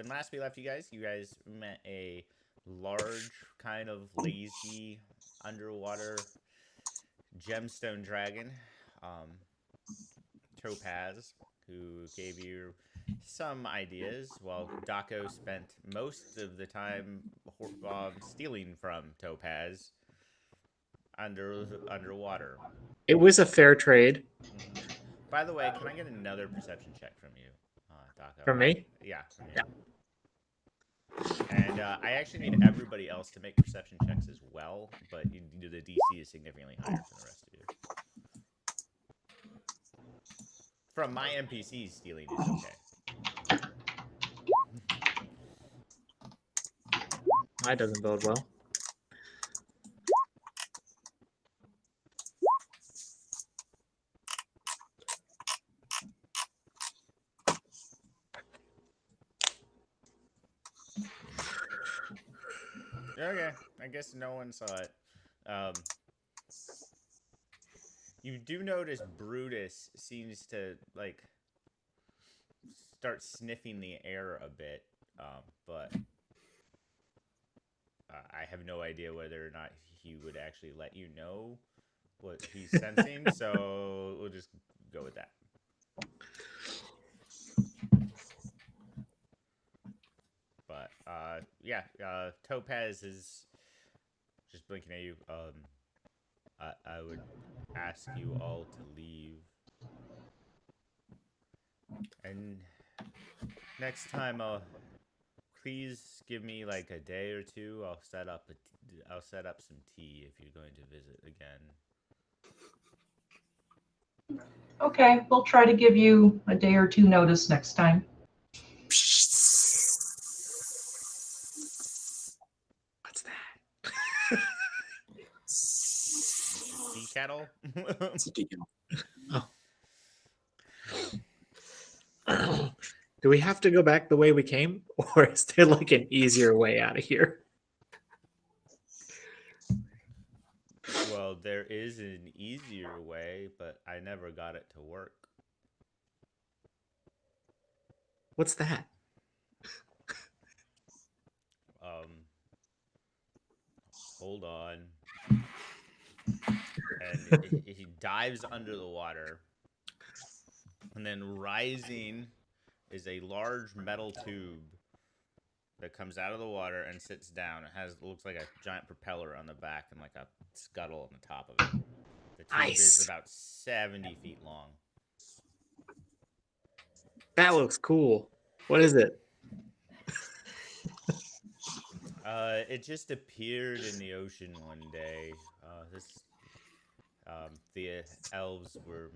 when last we left you guys met a large, kind of lazy underwater gemstone dragon, um, Topaz, who gave you some ideas, while Daco spent most of the time stealing from Topaz underwater. It was a fair trade. Mm-hmm. By the way, can I get another perception check from you, Daco? From me? Yeah, from you. And I actually need everybody else to make perception checks as well, but the DC is significantly higher than the rest of you. From my NPCs, stealing is okay. That doesn't bode well. Okay, I guess no one saw it. You do notice Brutus seems to start sniffing the air a bit, but I have no idea whether or not he would actually let you know what he's sensing. So we'll just go with that. But yeah, Topaz is just blinking at you. I would ask you all to leave, and next time, please give me like a day or two. I'll set up some tea if you're going to visit again. Okay, we'll try to give you a day or two notice next time. What's that? Tea kettle? It's a tea kettle. Oh. Do we have to go back the way we came, or is there like an easier way out of here? Well, there is an easier way, but I never got it to work. What's that? Hold on. And he dives under the water, and then rising is a large metal tube that comes out of the water and sits down. It looks like a giant propeller on the back and like a scuttle on the top of it. The tube is about 70 feet long. That looks cool. What is it? It just appeared in the ocean one day. The elves were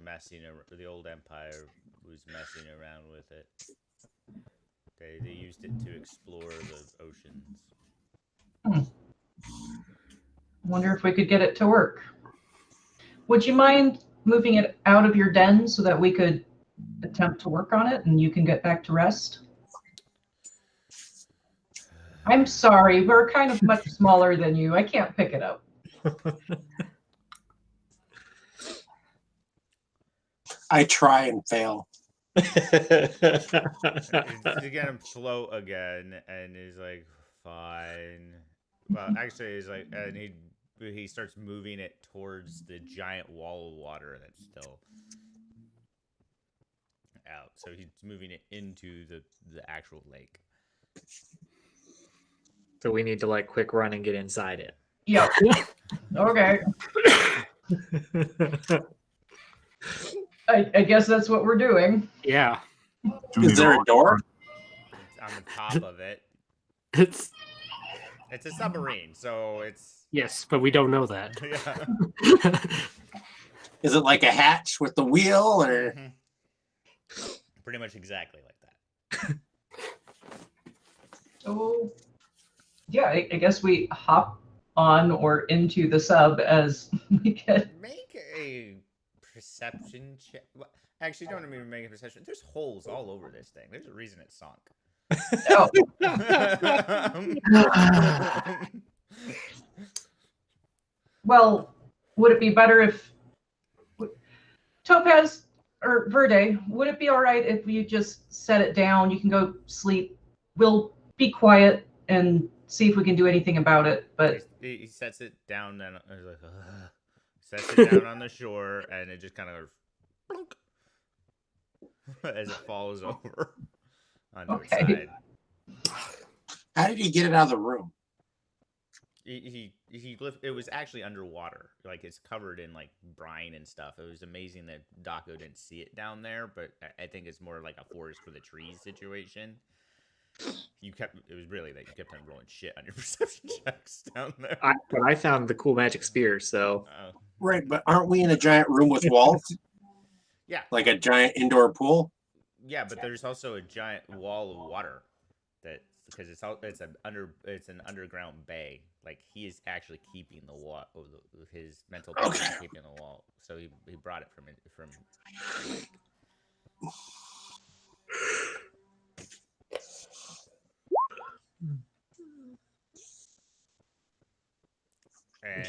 the old empire was messing around with it. They used it to explore the oceans. Wonder if we could get it to work. Would you mind moving it out of your den so that we could attempt to work on it and you can get back to rest? I'm sorry, we're kind of much smaller than you. I can't pick it up. I try and fail. To get him float again, and he's like, fine. Well, actually, he's like, and he starts moving it towards the giant wall of water that's still out. So he's moving it into the actual lake. So we need to like quick run and get inside it. Yeah. Okay. I guess that's what we're doing. Yeah. Is there a door? It's on the top of it. It's a submarine, so it's... Yes, but we don't know that. Yeah. Is it like a hatch with the wheel, or? Mm-hmm. Pretty much exactly like that. So, yeah, I guess we hop on or into the sub as we get... Make a perception check. Actually, don't even make a perception. There's holes all over this thing. There's a reason it sunk. Oh. Well, would it be better if Topaz or Verde, would it be all right if you just set it down? You can go sleep we'll be quiet and see if we can do anything about it. But He sets it down and he's like, ugh. Sets it down on the shore, and it just kind of plunk as it falls over onto its Okay. side. How did he get it out of the room? He lift. It was actually underwater, like it's covered in like brine and stuff. It was amazing that Daco didn't see it down there, but I think it's more like a forest for the trees situation. It was really that you kept on rolling shit on your perception checks down there. But I found the cool magic spear, so Right, but aren't we in a giant room with walls? Yeah, Like a giant indoor pool? yeah, but there's also a giant wall of water that because it's an underground bay. Like he is actually keeping the wall. His mental power is keeping the wall. So he brought it from.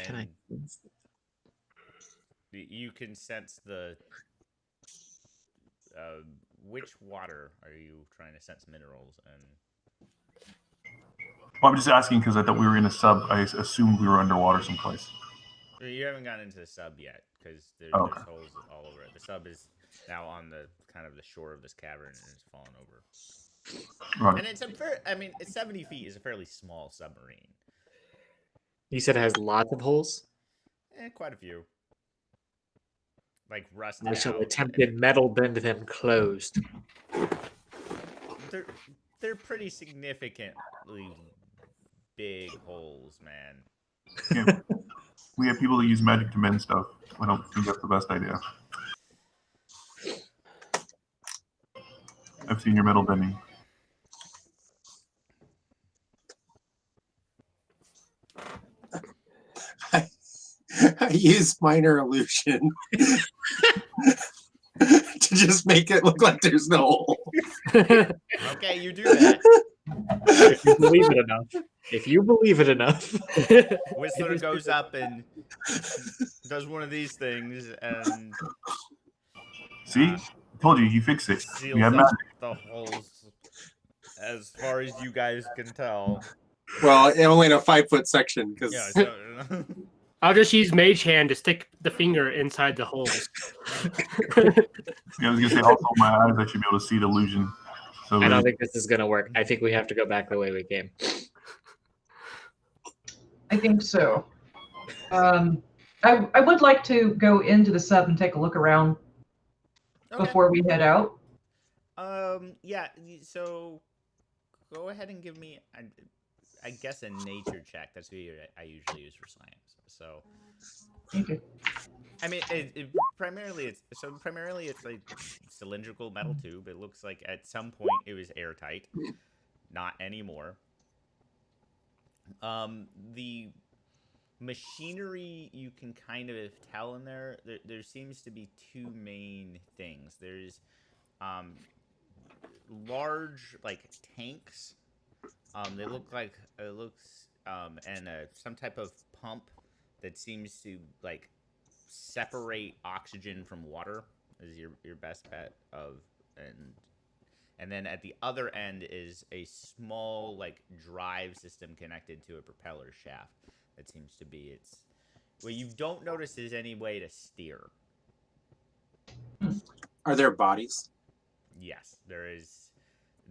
can I? And you can sense the which water are you trying to sense minerals and Well, I'm just asking because I thought we were in a sub. I assumed we were underwater someplace. you haven't gotten into the sub yet because there's Okay. holes all over it. The sub is now on the kind of the shore of this cavern and it's fallen over. Right. And it's it's 70 feet is a fairly small submarine. You said it has lots of holes. Quite a few. Like rusted I shall out. attempt to metal bend them closed. They're pretty significantly big holes, man. Yeah. We have people that use magic to mend stuff. I don't think that's the best idea. I've seen your metal bending. I use minor illusion to just make it look like there's no hole. Okay, you do that. If you believe it enough. If you believe it enough. Whistler goes up and does one of these things and See? I told you, he fixed it. We seals have up magic. the holes as far as you guys can tell. Well, only in a 5-foot section because Yeah, so, I'll just use Mage Hand to stick the finger inside the holes. Yeah, I was gonna say also my eyes I should be able to see the illusion. So I don't think this is going to work. I think we have to go back the way we came. I think so. I would like to go into the sub and take a look around okay. before we head out. Yeah. So, go ahead and give me, I guess, a nature check. That's what I usually use for science. So, Okay. I mean, primarily it's like cylindrical metal tube. It looks like at some point it was airtight, not anymore. The machinery you can kind of tell in there. There seems to be two main things. There's large like tanks. They look like and some type of pump that seems to like separate oxygen from water is your best bet of and then at the other end is a small like drive system connected to a propeller shaft that seems to be its what you don't notice is any way to steer. are there bodies? Yes, there is.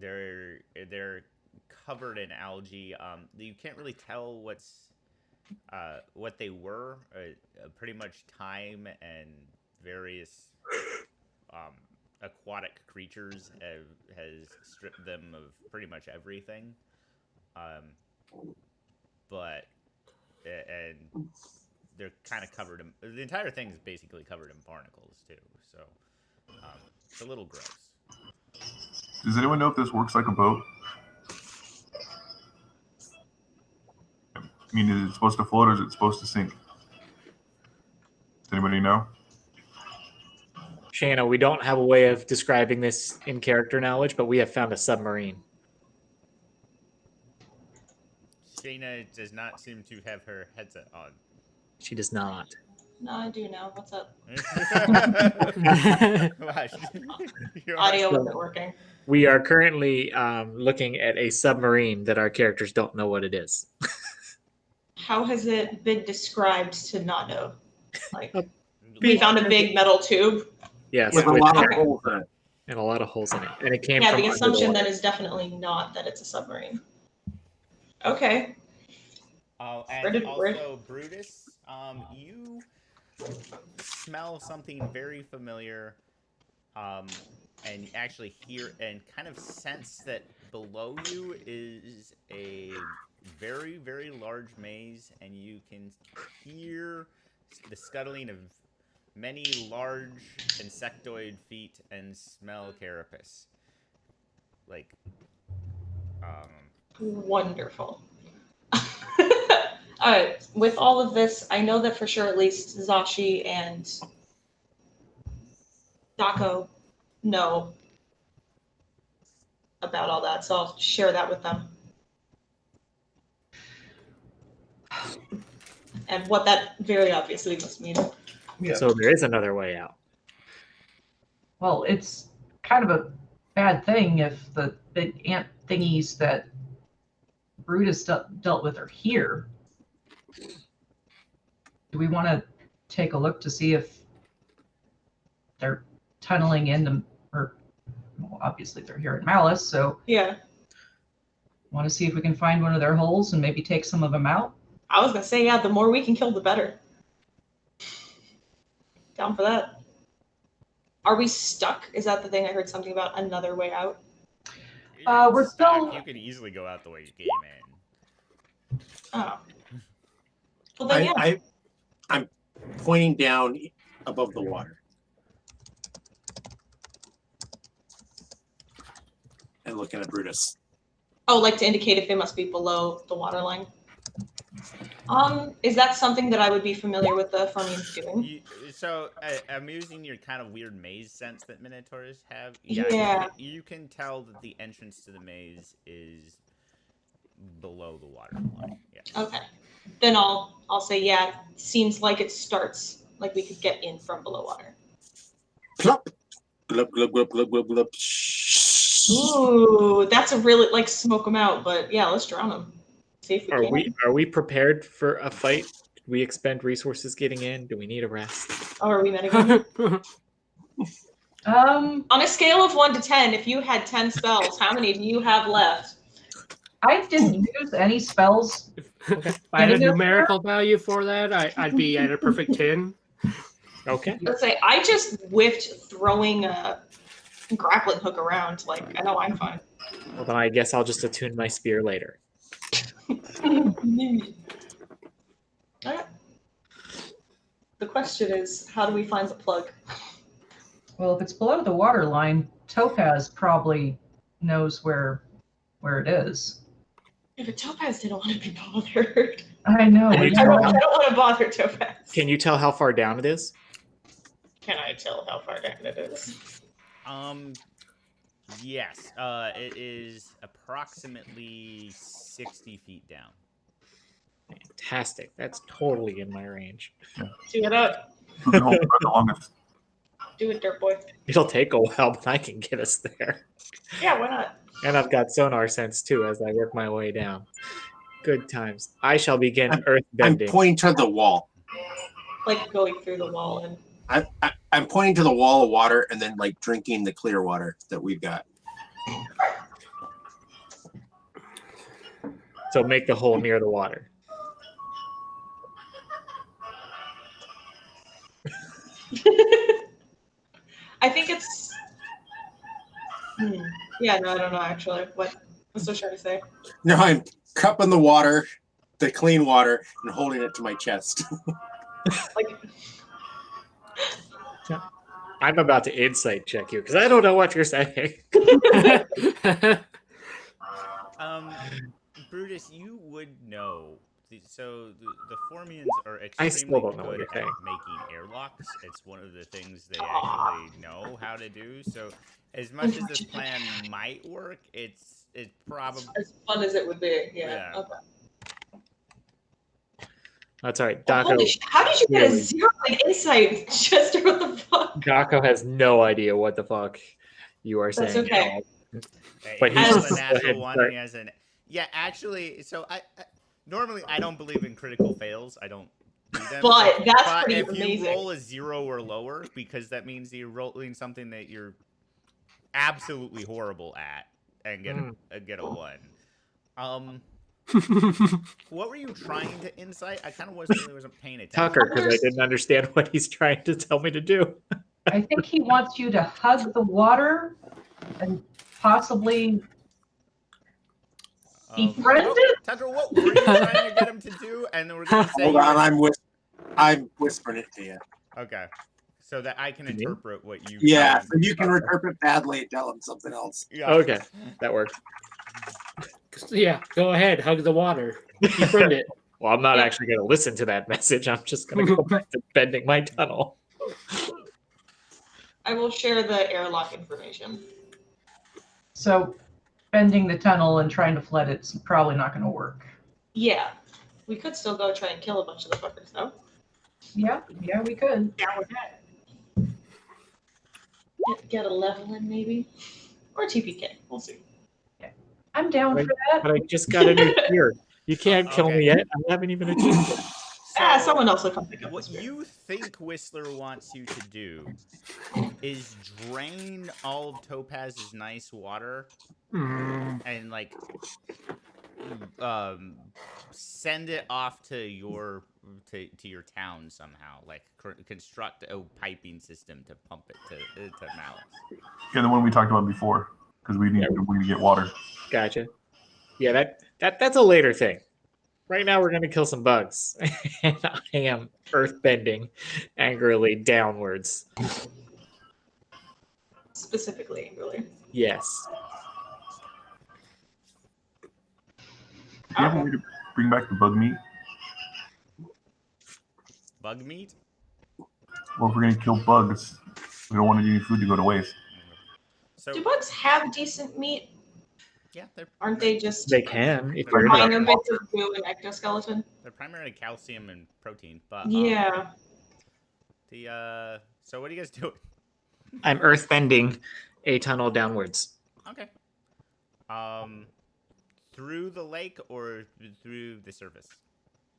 They're covered in algae. You can't really tell what they were. Pretty much time and various aquatic creatures has stripped them of pretty much everything. But and they're kind of covered in the entire thing is basically covered in barnacles too. So it's a little gross. does anyone know if this works like a boat? I mean, is it supposed to float or is it supposed to sink? Does anybody know? Shana, we don't have a way of describing this in character knowledge, but we have found a submarine. Shayna does not seem to have her headset on. She does not. No, I do now. What's up? Gosh. You're Audio So- wasn't working. We are currently looking at a submarine that our characters don't know what it is. How has it been described to not know? Like, A we found a big metal tube. Yes, With a with- lot of Okay. holes in it. and a lot of holes in it, and it came Yeah, from the under assumption water. then is definitely not that it's a submarine. Okay. Where And did- where- also, Brutus, you smell something very familiar, and actually hear and kind of sense that below you is a very, very large maze, and you can hear the scuttling of many large insectoid feet and smell carapace. Like, Wonderful. Alright, with all of this, I know that for sure at least Zashi and Dako know about all that, so I'll share that with them. And what that very obviously must mean. So there is another way out. Well, it's kind of a bad thing if the big ant thingies that Brutus dealt with are here. Do we want to take a look to see if they're tunneling into, or well, obviously they're here at Malys, so Yeah. want to see if we can find one of their holes and maybe take some of them out? I was gonna say, yeah, the more we can kill, the better. Down for that. Are we stuck? Is that the thing? I heard something about another way out. you're not We're stuck. still- You could easily go out the way you came in. Oh. Well then, yeah. I'm pointing down above the water. And looking at Brutus. Oh, like to indicate if they must be below the water line. Is that something that I would be familiar with the Formians doing? So I'm using your kind of weird maze sense that Minotaurs have. Yeah. You can tell that the entrance to the maze is below the water line. Yes. Okay. Then I'll say, yeah, seems like it starts like we could get in from below water. Plop. Glub, glub, glub, glub, glub, glub. Ooh, that's a really, like, smoke them out, but yeah, let's drown them. See if we can. Are we prepared for a fight? Do we expend resources getting in? Do we need a rest? Oh, are we metagaming? Um, On a scale of 1 to 10, if you had 10 spells, how many do you have left? I didn't use any spells. If I had a Getting us numerical value for that, I'd be at a perfect 10. Okay. Let's say I just whiffed throwing a grappling hook around. Like, I know I'm fine. Well, then I guess I'll just attune my spear later. Alright. The question is, how do we find the plug? Well, if it's below the water line, Topaz probably knows where it is. Yeah, but Topaz didn't want to be bothered. I know. Can we you I know. don't want to bother Topaz. Can you tell how far down it is? Can I tell how far down it is? Yes. It is approximately 60 feet down. Fantastic. That's totally in my range. Do it up. Who can hold it the longest? Do it, dirt boy. It'll take a while, but I can get us there. Yeah, why not? And I've got sonar sense too as I work my way down. Good times. I shall begin earth I'm bending. pointing to the wall. Like going through the wall and I'm pointing to the wall of water and then like drinking the clear water that we've got. So make the hole near the water. I think it's. Yeah, no, I don't know actually. What's I trying to say? Now I'm cupping the water, the clean water, and holding it to my chest. Like, I'm about to insight check you because I don't know what you're saying. Brutus, you would know. So the Formians are I still extremely don't know what good you're at saying. making airlocks. It's one of the things they actually know how to do. So as much as this plan might work, it's probably as fun as it would be. Yeah. Yeah. Okay. That's all right. Oh, holy Daco, shit. How did you get a Really? 0 in insight, Chester? What the fuck? Daco has no idea what the fuck you are That's saying. okay. at all. Hey, But he he's rolled just- a go ahead natural and one, start. and he has an. Yeah, actually, so I normally I don't believe in critical fails. I don't do them. But that's But pretty if amazing. you roll a 0 or lower, because that means you're rolling something that you're absolutely horrible at, and get a 1. What were you trying to insight? I kind of wasn't paying attention. Tucker, because I didn't understand what he's trying to tell me to do. I think he wants you to hug the water and possibly befriend it. Tucker, what were you trying to get him to do? And then we're gonna say. Hold on, I'm whispering it to you. Okay. So that I can To me? interpret what you. Yeah, so you can interpret badly and tell him something else. Yeah. Okay, that works. Yeah, go ahead. Hug the water. Befriend it. Well, I'm not Yeah. actually going to listen to that message. I'm just going to go back to bending my tunnel. I will share the airlock information. So bending the tunnel and trying to flood it's probably not going to work. Yeah. We could still go try and kill a bunch of the fuckers, though. Yeah, we could. Get a level in, maybe. Or TPK. We'll see. I'm down Right. for that. But I just got a new spear. You can't kill Okay. me yet. I haven't even achieved it. Someone else will come pick up What the spear. you think Whistler wants you to do is drain all of Topaz's nice water and like send it off to your town somehow. Like construct a piping system to pump it to Malys. Yeah, the one we talked about before, because we need to get water. Gotcha. Yeah, that's a later thing. Right now, we're going to kill some bugs. And I am earthbending angrily downwards. Specifically, really. Yes. Do you have a way to bring back the bug meat? Bug meat? Well, if we're going to kill bugs, we don't want any food to go to waste. So Do bugs have decent meat? yeah, Aren't they just They can. If They're you're minor minor bits of goo and ectoskeleton? they're primarily calcium and protein, but Yeah. So what are you guys doing? I'm earthbending a tunnel downwards. Okay. Through the lake or through the surface?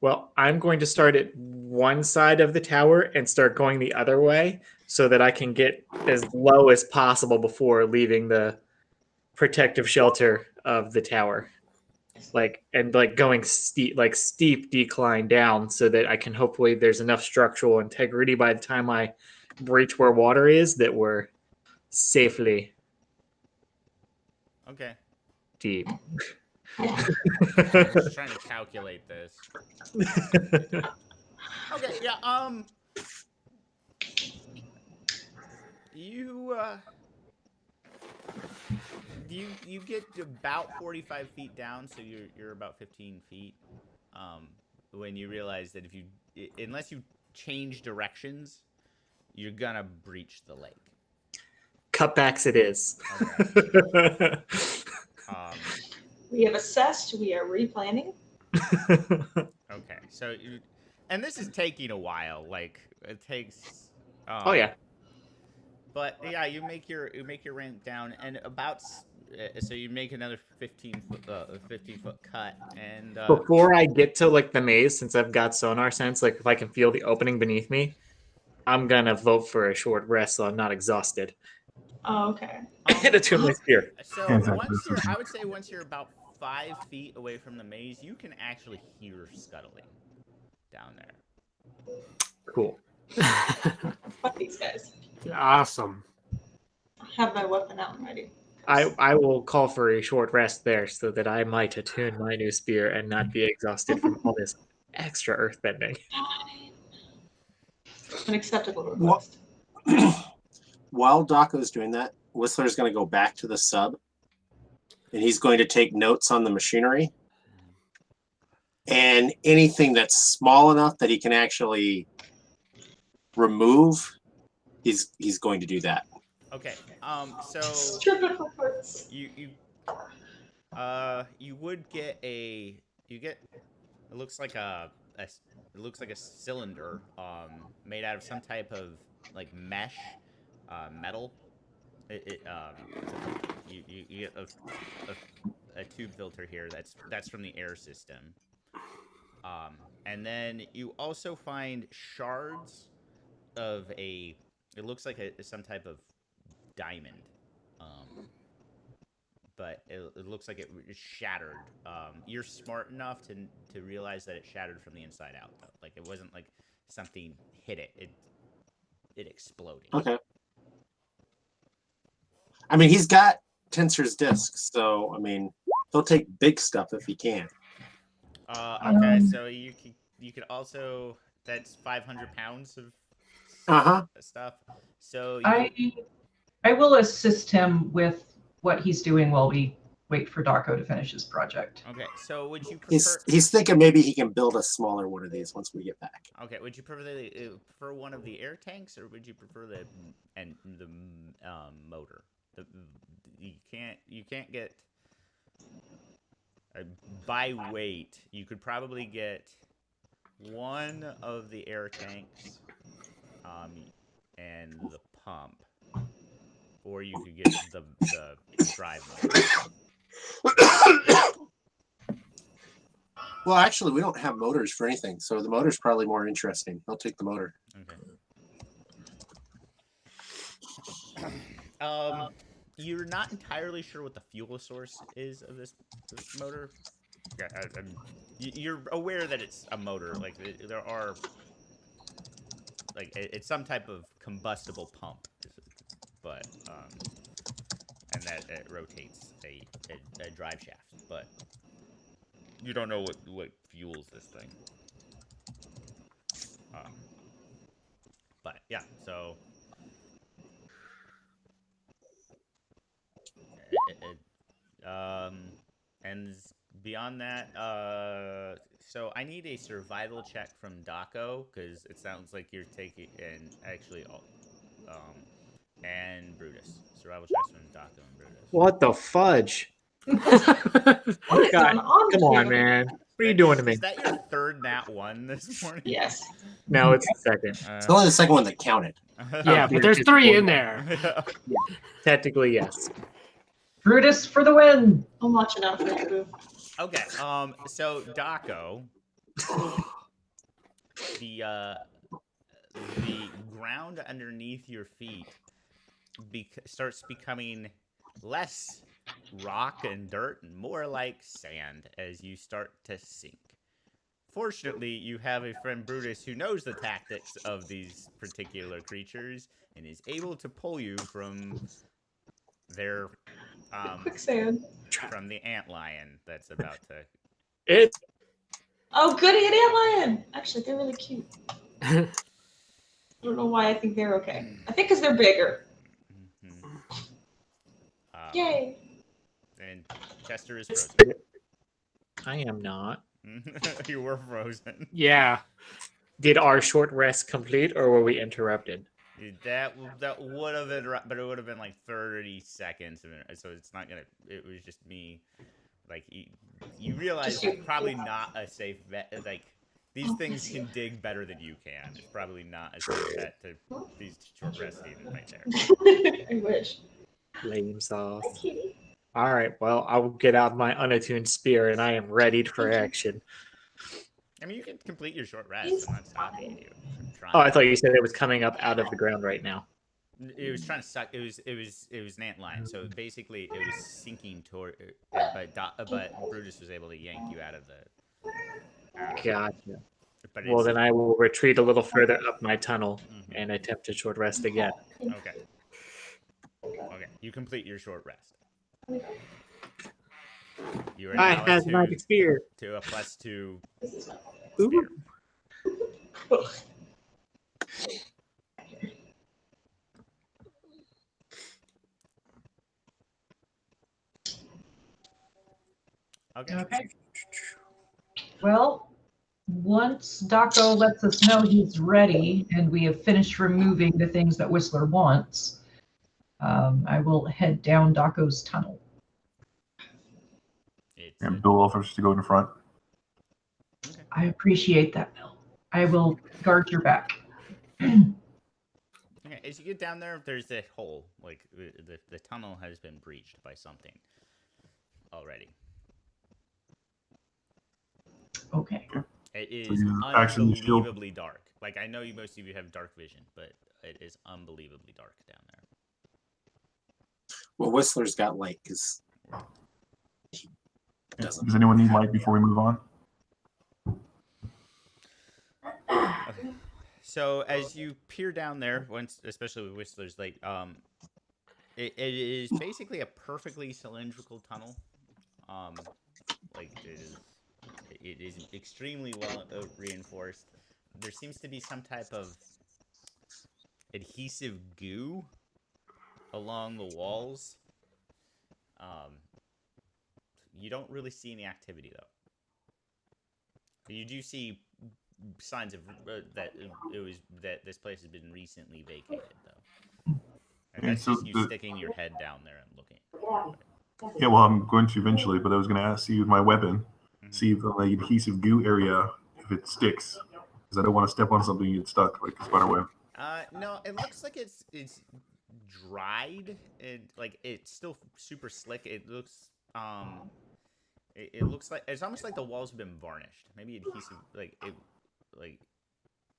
Well, I'm going to start at one side of the tower and start going the other way so that I can get as low as possible before leaving the protective shelter of the tower. Like going steep decline down so that I can hopefully there's enough structural integrity by the time I breach where water is that we're safely Okay. deep. I'm just trying to calculate this. Okay, yeah, you get about 45 feet down, so you're about 15 feet. When you realize that unless you change directions, you're gonna breach the lake. Cutbacks it is. Okay. We have assessed, we are replanning. Okay, so and this is taking a while. Like it takes. Oh yeah. But yeah, you make your ramp down, and about so you make another 15 foot cut, and Before I get to like the maze, since I've got sonar sense, like if I can feel the opening beneath me, I'm gonna vote for a short rest so I'm not exhausted. Oh, okay. And attune my spear. So I would say once you're about 5 feet away from the maze, you can actually hear scuttling down there. Cool. Fuck these guys. Awesome. I have my weapon out and ready. I will call for a short rest there so that I might attune my new spear and not be exhausted from all this extra earthbending. An acceptable request. While Daco's doing that, Whistler's going to go back to the sub, and he's going to take notes on the machinery. And anything that's small enough that he can actually remove, he's going to do that. Okay. So Strip it for parts. you would get it looks like a it looks like a cylinder made out of some type of like mesh metal. You get a tube filter here that's from the air system. And then you also find shards of it looks like some type of diamond. But it looks like it shattered. You're smart enough to realize that it shattered from the inside out, though. Like it wasn't like something hit it. It exploded. Okay. I mean, he's got Tensor's disc, so I mean, he'll take big stuff if he can. Okay, so you could also, that's 500 pounds of stuff. So I will assist him with what he's doing while we wait for Daco to finish his project. Okay, so would you prefer? He's thinking maybe he can build a smaller one of these once we get back. Okay, would you prefer one of the air tanks, or would you prefer the motor? You can't get by weight. You could probably get one of the air tanks, and the pump, or you could get the drive motor. Well, actually, we don't have motors for anything, so the motor's probably more interesting. I'll take the motor. Okay. You're not entirely sure what the fuel source is of this motor. Yeah, you're aware that it's a motor. Like there are, like it's some type of combustible pump, but and that it rotates a drive shaft, but you don't know what fuels this thing. But yeah, so and beyond that, so I need a survival check from Daco, because it sounds like you're taking, and actually, and Brutus. Survival checks from Daco and Brutus. What the fudge? What is God, going on come on, here? man. What are you doing to me? Is that your third nat 1 this morning? Yes. No, it's the second. It's only the second one that counted. Yeah, but there's 3 in there. Technically, yes. Brutus for the win! I'm watching out for you. Okay, so Daco, the ground underneath your feet starts becoming less rock and dirt and more like sand as you start to sink. Fortunately, you have a friend Brutus who knows the tactics of these particular creatures and is able to pull you from their Quicksand. from the antlion that's about to. Oh, goody, an antlion! Actually, they're really cute. I don't know why I think they're okay. I think because they're bigger. Yay! And Chester is frozen. I am not. You were frozen. Yeah. Did our short rest complete, or were we interrupted? That would have been, but it would have been like 30 seconds, so it's not gonna. It was just me. Like you realize it's probably not a safe bet. Like these things can dig better than you can. It's probably not a safe bet to these short rests even right there. I wish. Lame sauce. Hi, kitty. All right, well, I will get out my unattuned spear, and I am ready for action. I mean, you can complete your short rest. I'm not stopping you from trying. Oh, I thought you said it was coming up out of the ground right now. It was trying to suck. It was an antlion. So basically, it was sinking toward. But Brutus was able to yank you out of the. Gotcha. But Well, then I will retreat a little further up my tunnel Mhm. and attempt to short rest again. Okay. Okay. You complete your short rest. You are I now have my spear. to a +2. Ooh. Okay. Well, once Daco lets us know he's ready and we have finished removing the things that Whistler wants, I will head down Daco's tunnel. It's, And Bill offers to go in front. I appreciate that, Bill. I will guard your back. Okay, as you get down there, there's a hole. Like the tunnel has been breached by something already. Okay. It So is you actually shield. unbelievably dark. Like I know most of you have dark vision, but it is unbelievably dark down there. Well, Whistler's got light because he doesn't. Does anyone need light before we move on? Okay. So as you peer down there, once especially with Whistler's light, it is basically a perfectly cylindrical tunnel. Like it is extremely well reinforced. There seems to be some type of adhesive goo along the walls. You don't really see any activity though. You do see signs of that this place has been recently vacated though. And that's so just you sticking your head down there and looking. Yeah, well, I'm going to eventually, but I was going to ask you with my weapon, see if the adhesive goo area, if it sticks, because I don't want to step on something and get stuck like a spider web. No, it looks like it's dried and like it's still super slick. It looks it looks like it's almost like the walls have been varnished. Maybe adhesive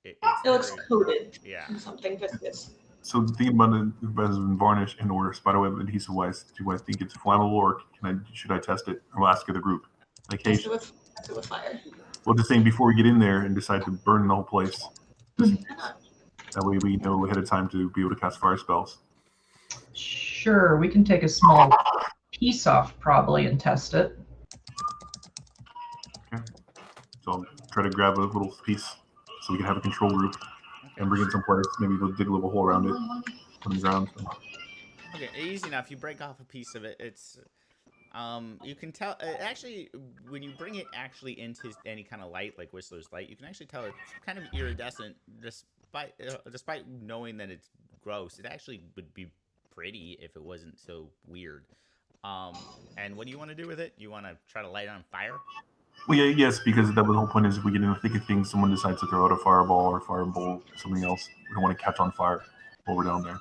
It looks coated. Yeah. In something viscous. So the thing about it has been varnished and or spiderweb adhesive wise, do I think it's flammable or should I test it? I'll ask the group. Like, hey, Test it with fire. Well, just saying before we get in there and decide to burn the whole place. That way we know ahead of time to be able to cast fire spells. Sure, we can take a small piece off probably and test it. Okay. So I'll try to grab a little piece so we can have a control group and bring it someplace. Maybe we'll dig a little hole around it on the ground. Okay, easy enough. You break off a piece of it. It's you can tell actually when you bring it actually into any kind of light like Whistler's light, you can actually tell it's kind of iridescent despite knowing that it's gross. It actually would be pretty if it wasn't so weird. And what do you want to do with it? You want to try to light it on fire? Well, yeah, yes, because the whole point is if we get in the thick of things, someone decides to throw out a fireball or firebolt, something else. We don't want to catch on fire while we're down there.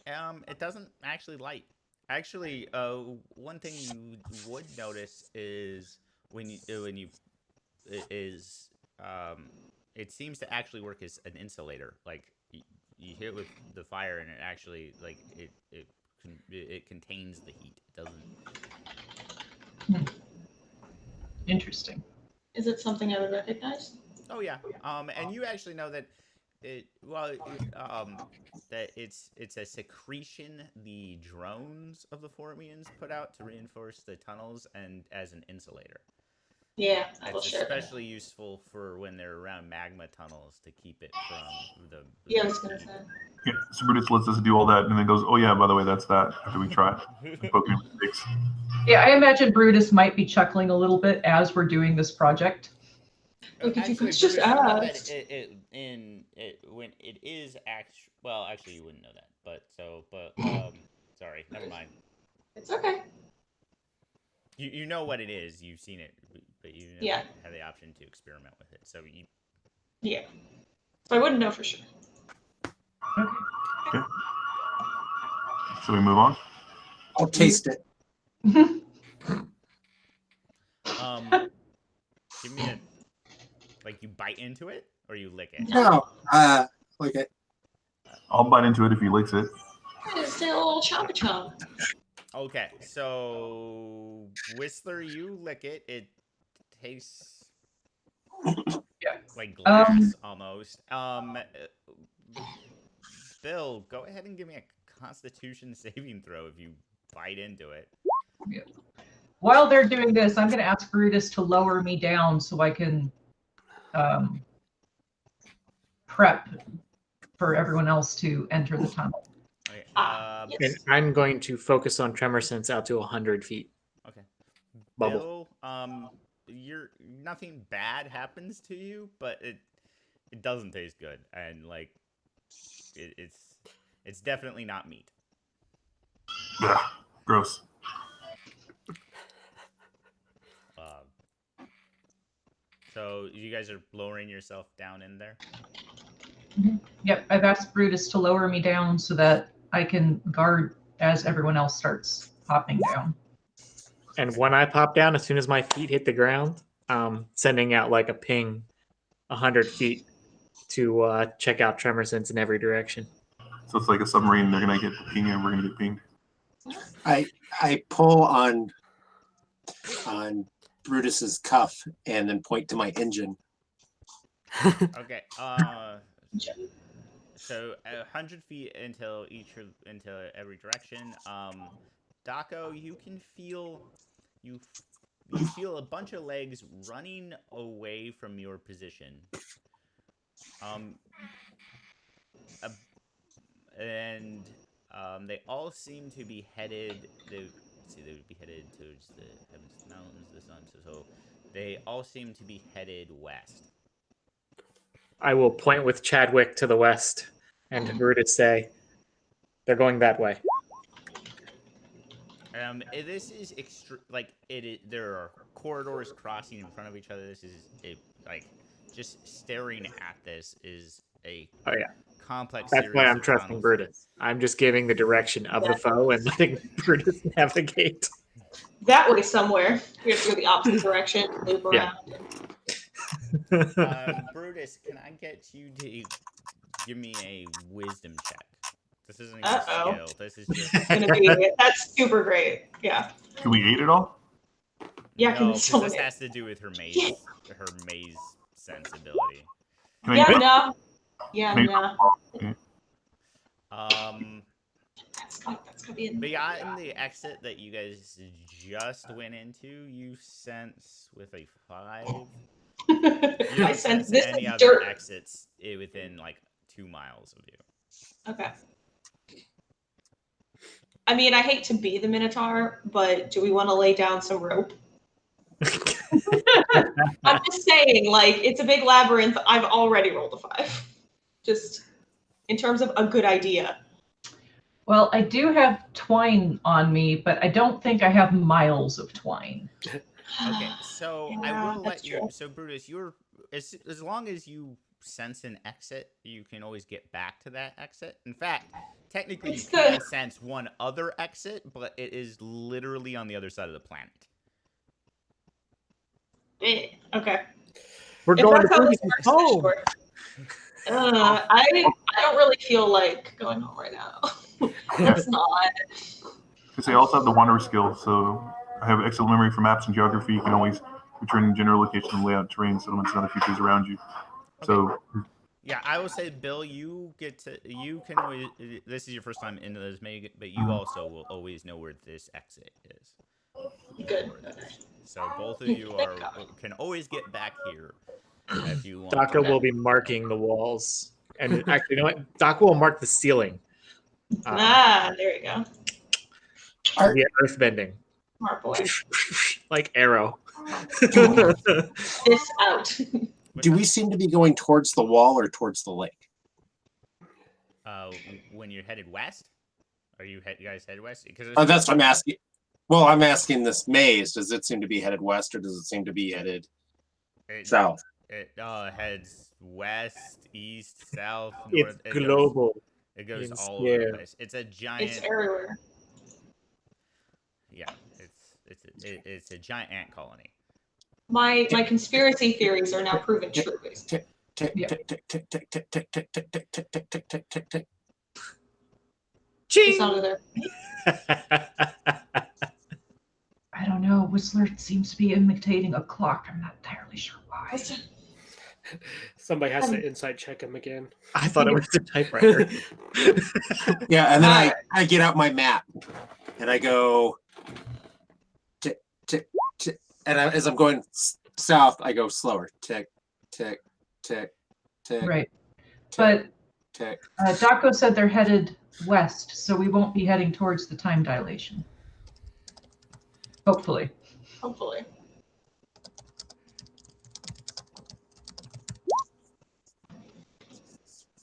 Okay. It doesn't actually light. Actually, one thing you would notice is it seems to actually work as an insulator. Like you hit it with the fire, and it actually it contains the heat. It doesn't. Interesting. Is it something I would recognize? Oh yeah. And you actually know that that it's a secretion the drones of the Formians put out to reinforce the tunnels and as an insulator. Yeah, I will It's share that. especially useful for when they're around magma tunnels to keep it from the Yeah, I was gonna say. Yeah, so Brutus lets us do all that and then goes, oh yeah, by the way, that's that, after we try it. And poke him with sticks. Yeah, I imagine Brutus might be chuckling a little bit as we're doing this project. Look at you, Actually, it's just Brutus, you know that ads. when it is actually you wouldn't know that, but sorry, never mind. It's okay. You know what it is, you've seen it, but you Yeah. have the option to experiment with it. So you Yeah. So I wouldn't know for sure. Okay. Should we move on? I'll taste it. give me a like you bite into it or you lick it. No, like it. I'll bite into it if he licks it. It's a little chompa chomp. Okay, so Whistler, you lick it. It tastes like glass almost. Bill, go ahead and give me a Constitution saving throw if you bite into it. Yeah. While they're doing this, I'm going to ask Brutus to lower me down so I can prep for everyone else to enter the tunnel. Okay, Yes. And I'm going to focus on tremor sense out to 100 feet. okay. Bubble. Bill, you're nothing bad happens to you, but it doesn't taste good, and like it's definitely not meat. Yeah, gross. So you guys are lowering yourself down in there? Yep, I've asked Brutus to lower me down so that I can guard as everyone else starts hopping down. And when I pop down, as soon as my feet hit the ground, sending out like a ping 100 feet to check out tremor sense in every direction. So it's like a submarine. They're gonna get pinged, and we're gonna get pinged. I pull on Brutus's cuff and then point to my engine. Okay. So 100 feet into every direction. Daco, you can feel you feel a bunch of legs running away from your position. They all seem to be headed. They would be headed towards the heavens, mountains, the sun. So they all seem to be headed west. I will point with Chadwick to the west and to Brutus say, they're going that way. This is there are corridors crossing in front of each other. This is just staring at this is a complex. That's series why I'm of trusting tunnels. Brutus. I'm just giving the direction of the foe and letting Brutus navigate. That way somewhere. We have to go the opposite direction, loop around. Yeah. Brutus, can I get you to give me a wisdom check? This isn't even a skill. This is just Gonna be that's super great. Yeah. Can we aid at all? Yeah, no, can because someone this has to do with her maze sensibility. Can I Yeah, aid? no. Yeah, Maybe. no. That's gotta be in Beyond the exit that you guys just went into, you sense with a 5. You I don't sense this any is other dirt. exits within like 2 miles of you. Okay. I mean, I hate to be the Minotaur, but do we want to lay down some rope? I'm just saying, like, it's a big labyrinth. I've already rolled a 5. Just in terms of a good idea. Well, I do have twine on me, but I don't think I have miles of twine. Okay, so Yeah, I will that's let you. true. So Brutus, you're as long as you sense an exit, you can always get back to that exit. In fact, technically, It's you can the- sense one other exit, but it is literally on the other side of the planet. Okay. We're If going to that's how this Brutus's works, then home. sure. I don't really feel like going home right now. Let's not. Because they also have the wanderer skill, so I have excellent memory for maps and geography. You can always return general location and lay out terrain, settlements, and other features around you. So Yeah, I will say, Bill, you can always. This is your first time into this, but you also will always know where this exit is. Good. So both of you can always get back here if you want. Daco will be marking the walls. And actually, you know what? Daco will mark the ceiling. There you go. Via earthbending. Smart boy. Like arrow. This out. Do we seem to be going towards the wall or towards the lake? When you're headed west, you guys headed west? Because That's what I'm asking. Well, I'm asking this maze. Does it seem to be headed west or does it seem to be headed south? It heads west, east, south, north. It's global. It goes It's all over the scary. place. It's a giant. It's everywhere. Yeah, it's a giant ant colony. My conspiracy theories are now proven true. Basically. Tick, tick, tick, tick, tick, tick, tick, tick, tick, tick, tick, tick, tick, tick, tick, tick. The sound of their I don't know. Whistler seems to be imitating a clock. I'm not entirely sure why. Somebody has to insight check him again. I thought it was a typewriter. Yeah, and then I get out my map and I go tick, tick, tick. And as I'm going south, I go slower. Tick, tick, tick, tick. Right. tick, But tick. Daco said they're headed west, so we won't be heading towards the time dilation. Hopefully. hopefully.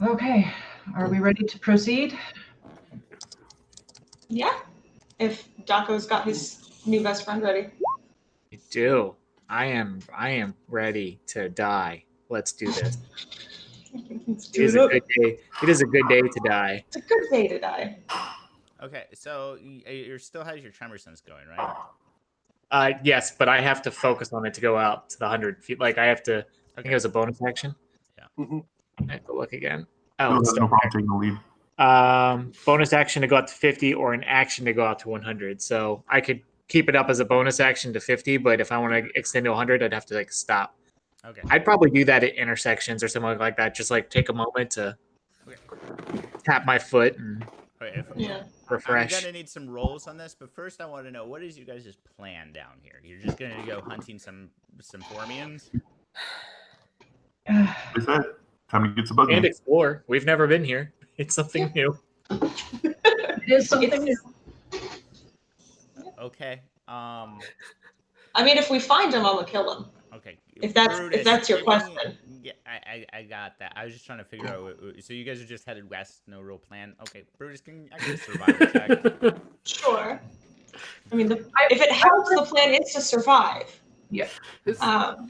Okay. Are we ready to proceed? Yeah. If Daco's got his new best friend ready. You do. I am ready to die. Let's do this. Let's It do is it a up. good day. It is a good day to die. It's a good day to die. Okay, so you still has your tremor sense going, right? Yes, but I have to focus on it to go out to the 100 feet. Like I have to. I think it was a bonus action. Mhm. I have to look again. Bill Oh, has start no problem taking the lead. bonus action to go out to 50 or an action to go out to 100. So I could keep it up as a bonus action to 50, but if I want to extend to 100, I'd have to like stop. Okay. I'd probably do that at intersections or something like that. Just like take a moment to Okay. tap my foot and Okay, Yeah. refresh. I'm gonna need some rolls on this, but first I want to know what is you guys' plan down here? You're just gonna go hunting some Formians? What is that? Time to get some bug And meat. explore. We've never been here. It's something new. It is something new. Okay. I mean, if we find him, I'm gonna kill him. Okay. If that's your give me- question. Yeah, I got that. I was just trying to figure out. So you guys are just headed west, no real plan. Okay, Brutus, I get a survival check. Sure. I mean, if it helps, the plan is to survive. Yeah. Um,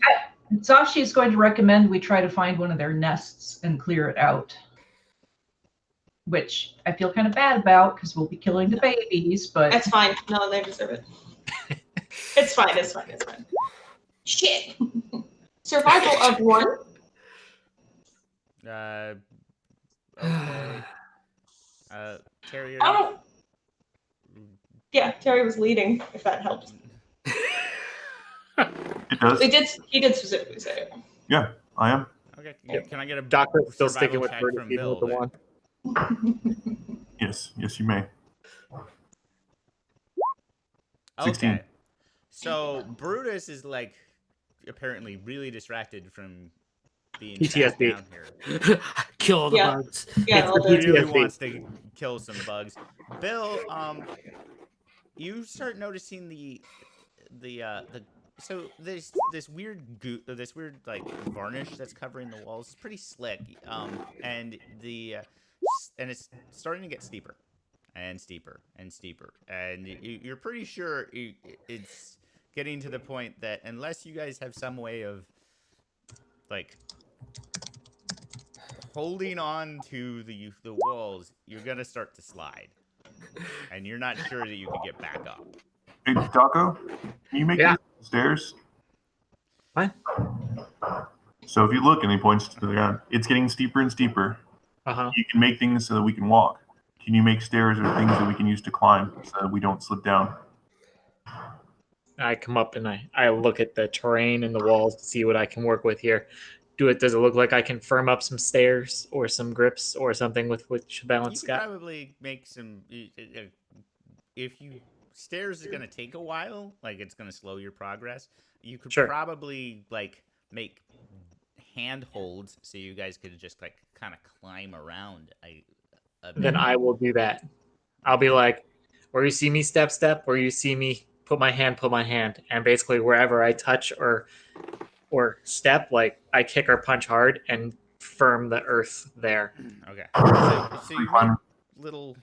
Zashi is going to recommend we try to find one of their nests and clear it out. Which I feel kind of bad about because we'll be killing the babies, but that's fine. No, they deserve it. It's fine. It's fine. It's fine. Shit. Survival of one. Okay. Terry, I don't. Yeah, Terry was leading. If that helps. It does. He did specifically say it. Yeah, I am. Okay. Yep. Can I get a Doctor's still survival sticking with check Brutus from even with Bill? the one. Yes, you may. Okay. 16. So Brutus is like apparently really distracted from being PTSD. trapped down here. Kill all the Yeah. bugs. Yeah, It's all the the, He really PTSD. wants to kill some bugs. Bill, you start noticing so this weird this weird like varnish that's covering the walls. It's pretty slick. And and it's starting to get steeper and steeper and steeper. And you're pretty sure it's getting to the point that unless you guys have some way of like holding on to the walls, you're gonna start to slide, and you're not sure that you can get back up. Hey, Daco, can you make Yeah. these stairs? What? So if you look and he points to the ground, it's getting steeper and steeper. Uh-huh. You can make things so that we can walk. Can you make stairs or things that we can use to climb so that we don't slip down? I come up and I look at the terrain and the walls to see what I can work with here. Does it look like I can firm up some stairs or some grips or something with which to balance You could Scott? probably make some. If you stairs is gonna take a while, like it's gonna slow your progress. You could Sure. probably like make handholds so you guys could just like kind of climb around. Then I will do that. I'll be like, where you see me step, where you see me put my hand, and basically wherever I touch or step, like I kick or punch hard and firm the earth there. Okay. So you make Climb. little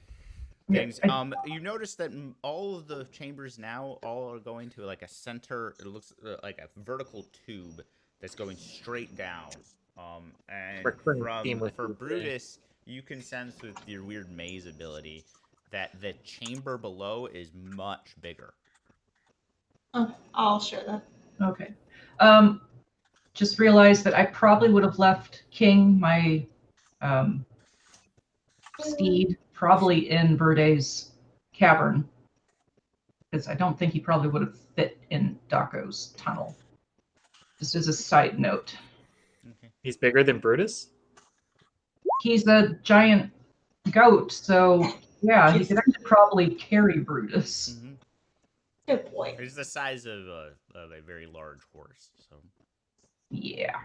Yeah, things. You notice that all of the chambers now all are going to like a center. It looks like a vertical tube that's going straight down. And Recurring theme with for you, Brutus, you can sense with your weird maze ability that the chamber below is much bigger. oh, I'll share that. okay. Just realized that I probably would have left King, my steed, probably in Verde's cavern. Because I don't think he probably would have fit in Daco's tunnel. Just as a side note. Okay. He's bigger than Brutus? He's a giant goat, so yeah, he could actually probably carry Brutus. Mm-hmm. Good point. It's the size of a very large horse. So Yeah.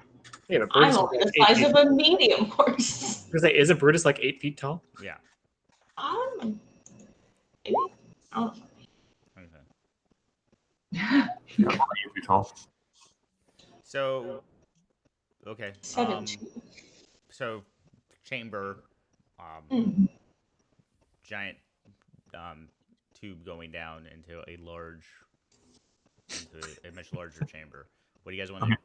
Yeah, but I'm Brutus only is the like 8 size feet. of a medium horse. Isn't Brutus like 8 feet tall? yeah. Maybe. I don't know. Okay. If you're tall. So okay. 17. So chamber, Mhm. giant tube going down into a large into a much larger chamber. What do you guys want to do?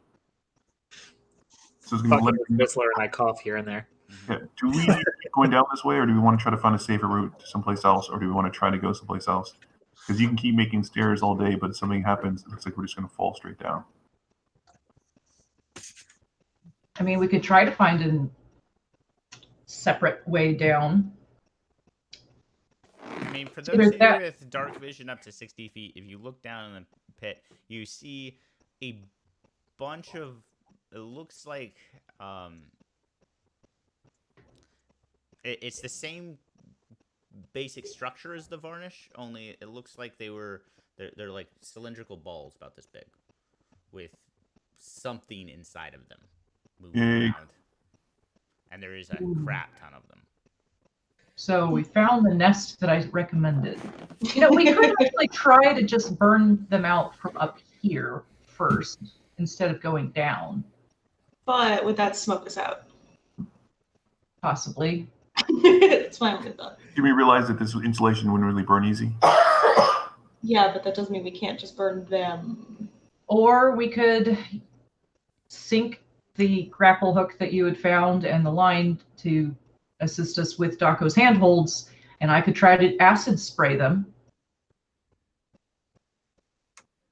So it's going to Fucking let. Whistler and I cough here and there. Yeah. Do we keep going down this way, or do we want to try to find a safer route to someplace else, or do we want to try to go someplace else? Because you can keep making stairs all day, but if something happens, it looks like we're just going to fall straight down. I mean, we could try to find a separate way down. I mean, for There's those of that. you with dark vision up to 60 feet, if you look down in the pit, you see a bunch of. It looks like it's the same basic structure as the varnish, only it looks like they're like cylindrical balls about this big, with something inside of them moving around, and there is a crap ton of them. So we found the nest that I recommended. You know, we could actually try to just burn them out from up here first instead of going down, But would that smoke us out? possibly. That's my only thought. Did we realize that this insulation wouldn't really burn easy? Yeah, but that doesn't mean we can't just burn them. Or we could sink the grapple hook that you had found and the line to assist us with Daco's handholds, and I could try to acid spray them.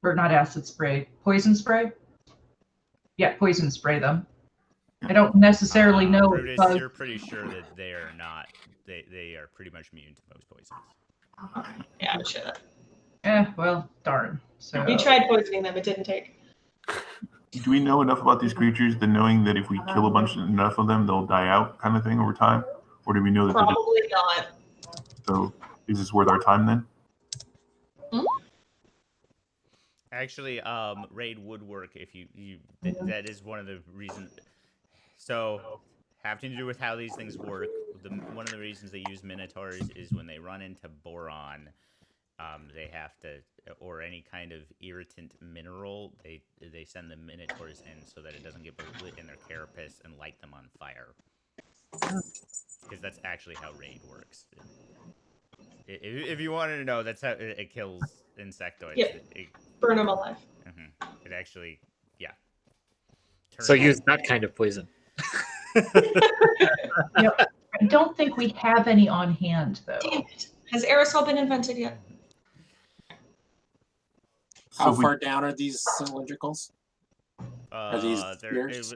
Or not acid spray, poison spray? Yeah, poison spray them. I don't necessarily know. Brutus, if you're pretty sure that they are not. They are pretty much immune to most poisons. Yeah, I'm sure that. well, darn. So We tried poisoning them, it didn't take. Do we know enough about these creatures that knowing that if we kill enough of them, they'll die out, kind of thing, over time? Or do we know that? Probably not. So is this worth our time then? Actually, raid would work if you that is one of the reasons. So, having to do with how these things work, one of the reasons they use minotaurs is when they run into boron, they have to, or any kind of irritant mineral, they send the minotaurs in so that it doesn't get lit in their carapace and light them on fire. Because that's actually how raid works. If you wanted to know, that's how it kills insectoids. Yeah. Burn them alive. It actually, yeah. So use that kind of poison. I don't think we have any on hand, though. Damn it. Has aerosol been invented yet? How far down are these cylindricals? Are these they're yours?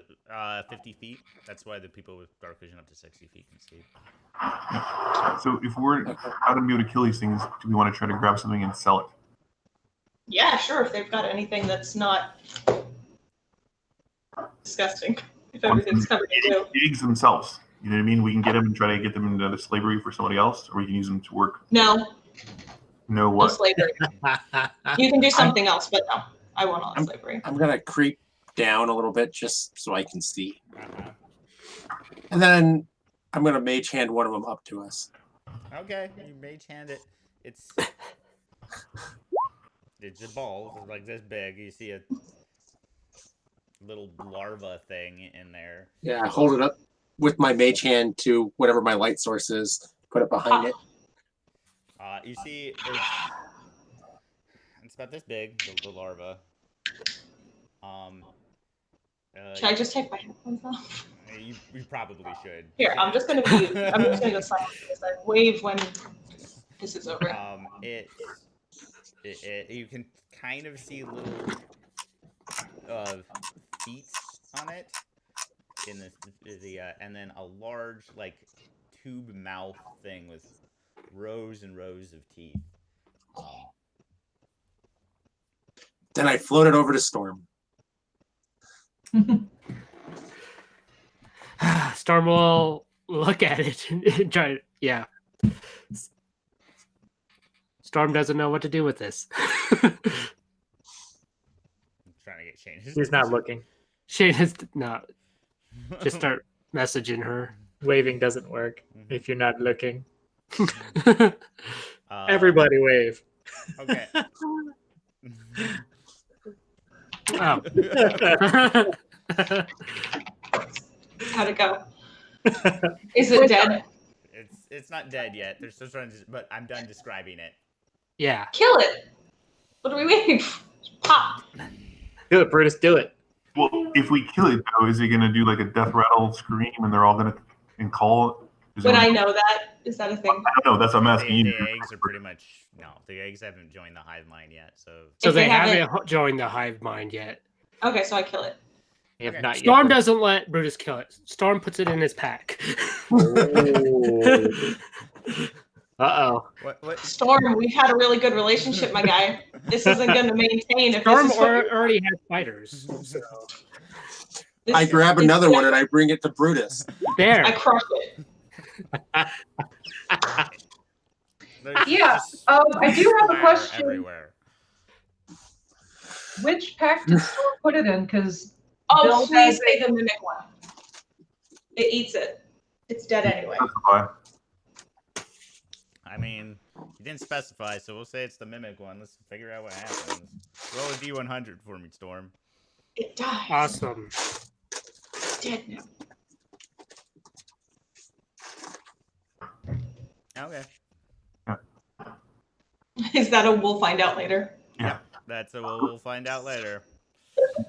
50 feet. That's why the people with dark vision up to 60 feet can see. So if we're out and be able to kill these things, do we want to try to grab something and sell it? Yeah, sure, if they've got anything that's not disgusting. If everything's covered in goo. The eggs themselves. You know what I mean? We can get them and try to get them into slavery for somebody else, or we can use them to work. No, No no what? slavery. You can do something else, but no, I want all slavery. I'm gonna creep down a little bit just so I can see, and then I'm gonna mage hand one of them up to us. Okay, you mage hand it. It's a ball. It's like this big. You see a little larva thing in there. Yeah, I hold it up with my mage hand to whatever my light source is. Put it behind it. You see it's about this big, the larva. Should I just take my headphones off? You probably should. Here, I'm just gonna mute. I'm just gonna go silent because I wave when this is over. You can kind of see little feet on it in the and then a large like tube mouth thing with rows and rows of teeth. Then I float it over to Storm. Storm will look at it and try. Yeah. Storm doesn't know what to do with this. I'm trying to get Shane. He's not looking. Shane is not. Just start messaging her. Waving doesn't work if you're not looking. Everybody. Everybody wave. Okay. Oh. How'd it go? Is it dead? It's not dead yet. They're still trying to, but I'm done describing it. Yeah. Kill it. What are we waiting for? Pop. Do it, Brutus. Do it. Well, if we kill it, though, is he going to do like a death rattle scream and they're all going to and call? Would I know that? Is that a thing? I don't know. That's what I'm asking The you. eggs are pretty much no. The eggs haven't joined the hive mind yet, so So If they they haven't joined the hive mind yet. Okay, so I kill it. We have Okay. not Storm yet. doesn't let Brutus kill it. Storm puts it in his pack. Uh-oh. what? Storm, we've had a really good relationship, my guy. This isn't going to maintain if Storm this is what you're- already has fighters. So. this- I grab another one and I bring it to Brutus. There. I crush it. There's Yeah, just I do have a flour question. everywhere. Which pack did Storm put it in? Because Oh, Bill please has say the mimic one. It eats it. It's dead anyway. Specify. I mean, you didn't specify, so we'll say it's the mimic one. Let's figure out what happens. Roll a D100 for me, Storm. It dies. Awesome. It's dead now. Okay, Is that a we'll find out later? Yeah. that's a we'll find out later.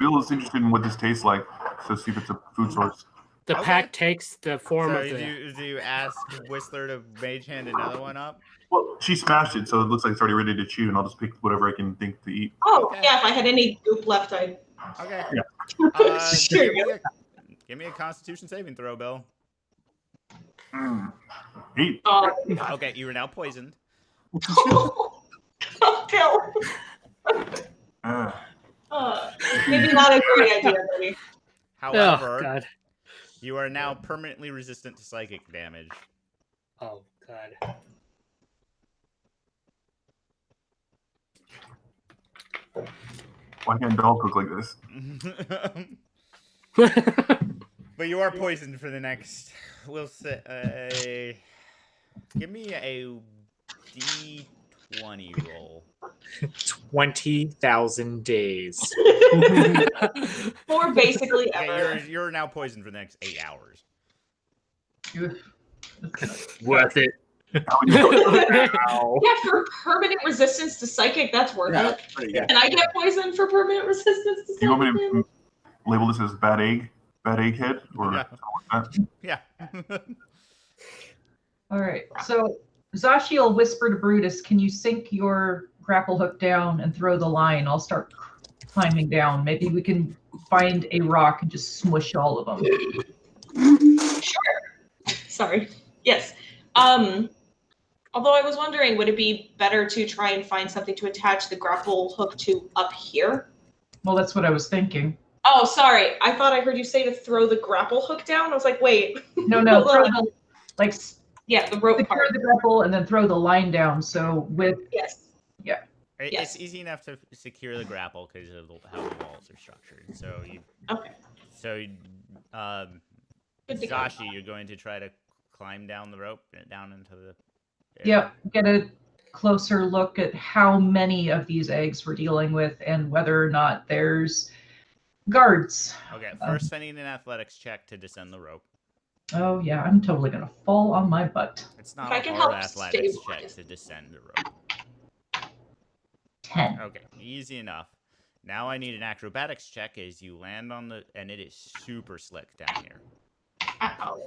Bill is interested in what this tastes like, so see if it's a food source. The Okay. pack takes the form So of the. do you ask Whistler to mage hand another one up? Well, she smashed it, so it looks like it's already ready to chew, and I'll just pick whatever I can think to eat. Oh, Okay. yeah, if I had any goop left, I'd. Okay. Yeah. Sure. Give me a Constitution saving throw, Bill. 8. Oh, Okay, you are now poisoned. Bill. Maybe not a great idea, maybe. Oh, However, God. you are now permanently resistant to psychic damage. Oh, God. Why can't dog cook like this? But you are poisoned for the next. We'll say. Give me a D20 roll. 20,000 days. Or basically Okay, ever. you're now poisoned for the next 8 hours. Worth it. How would you Ow. Yeah, for permanent resistance to psychic, that's worth Yeah, it. that's pretty good. And I get poisoned for permanent resistance to psychic. Do you want me damage? to label this as bad egg head, or Yeah. something like Yeah. All right. So Zashiel whisper to Brutus, "Can you sink your grapple hook down and throw the line? I'll start climbing down. Maybe we can find a rock and just smush all of them." Sure. Sorry. Yes. Although I was wondering, would it be better to try and find something to attach the grapple hook to up here? Well, that's what I was thinking. Oh, sorry. I thought I heard you say to throw the grapple hook down. I was like, wait. No, Hold throw on. the, like Yeah, the rope secure part. the grapple and then throw the line down. So with Yes. Yes. It's easy enough to secure the grapple because of how the walls are structured. So you. Okay. So, Good to go. Zashi, you're going to try to climb down the rope down into the. Yep, get a closer look at how many of these eggs we're dealing with and whether or not there's guards. Okay. First, I need an athletics check to descend the rope. Oh yeah, I'm totally gonna fall on my butt. It's not If I a can hard help athletics check stabilize. to descend the rope. 10. Okay, easy enough. Now I need an acrobatics check as you land on the, and it is super slick down here. Uh-oh.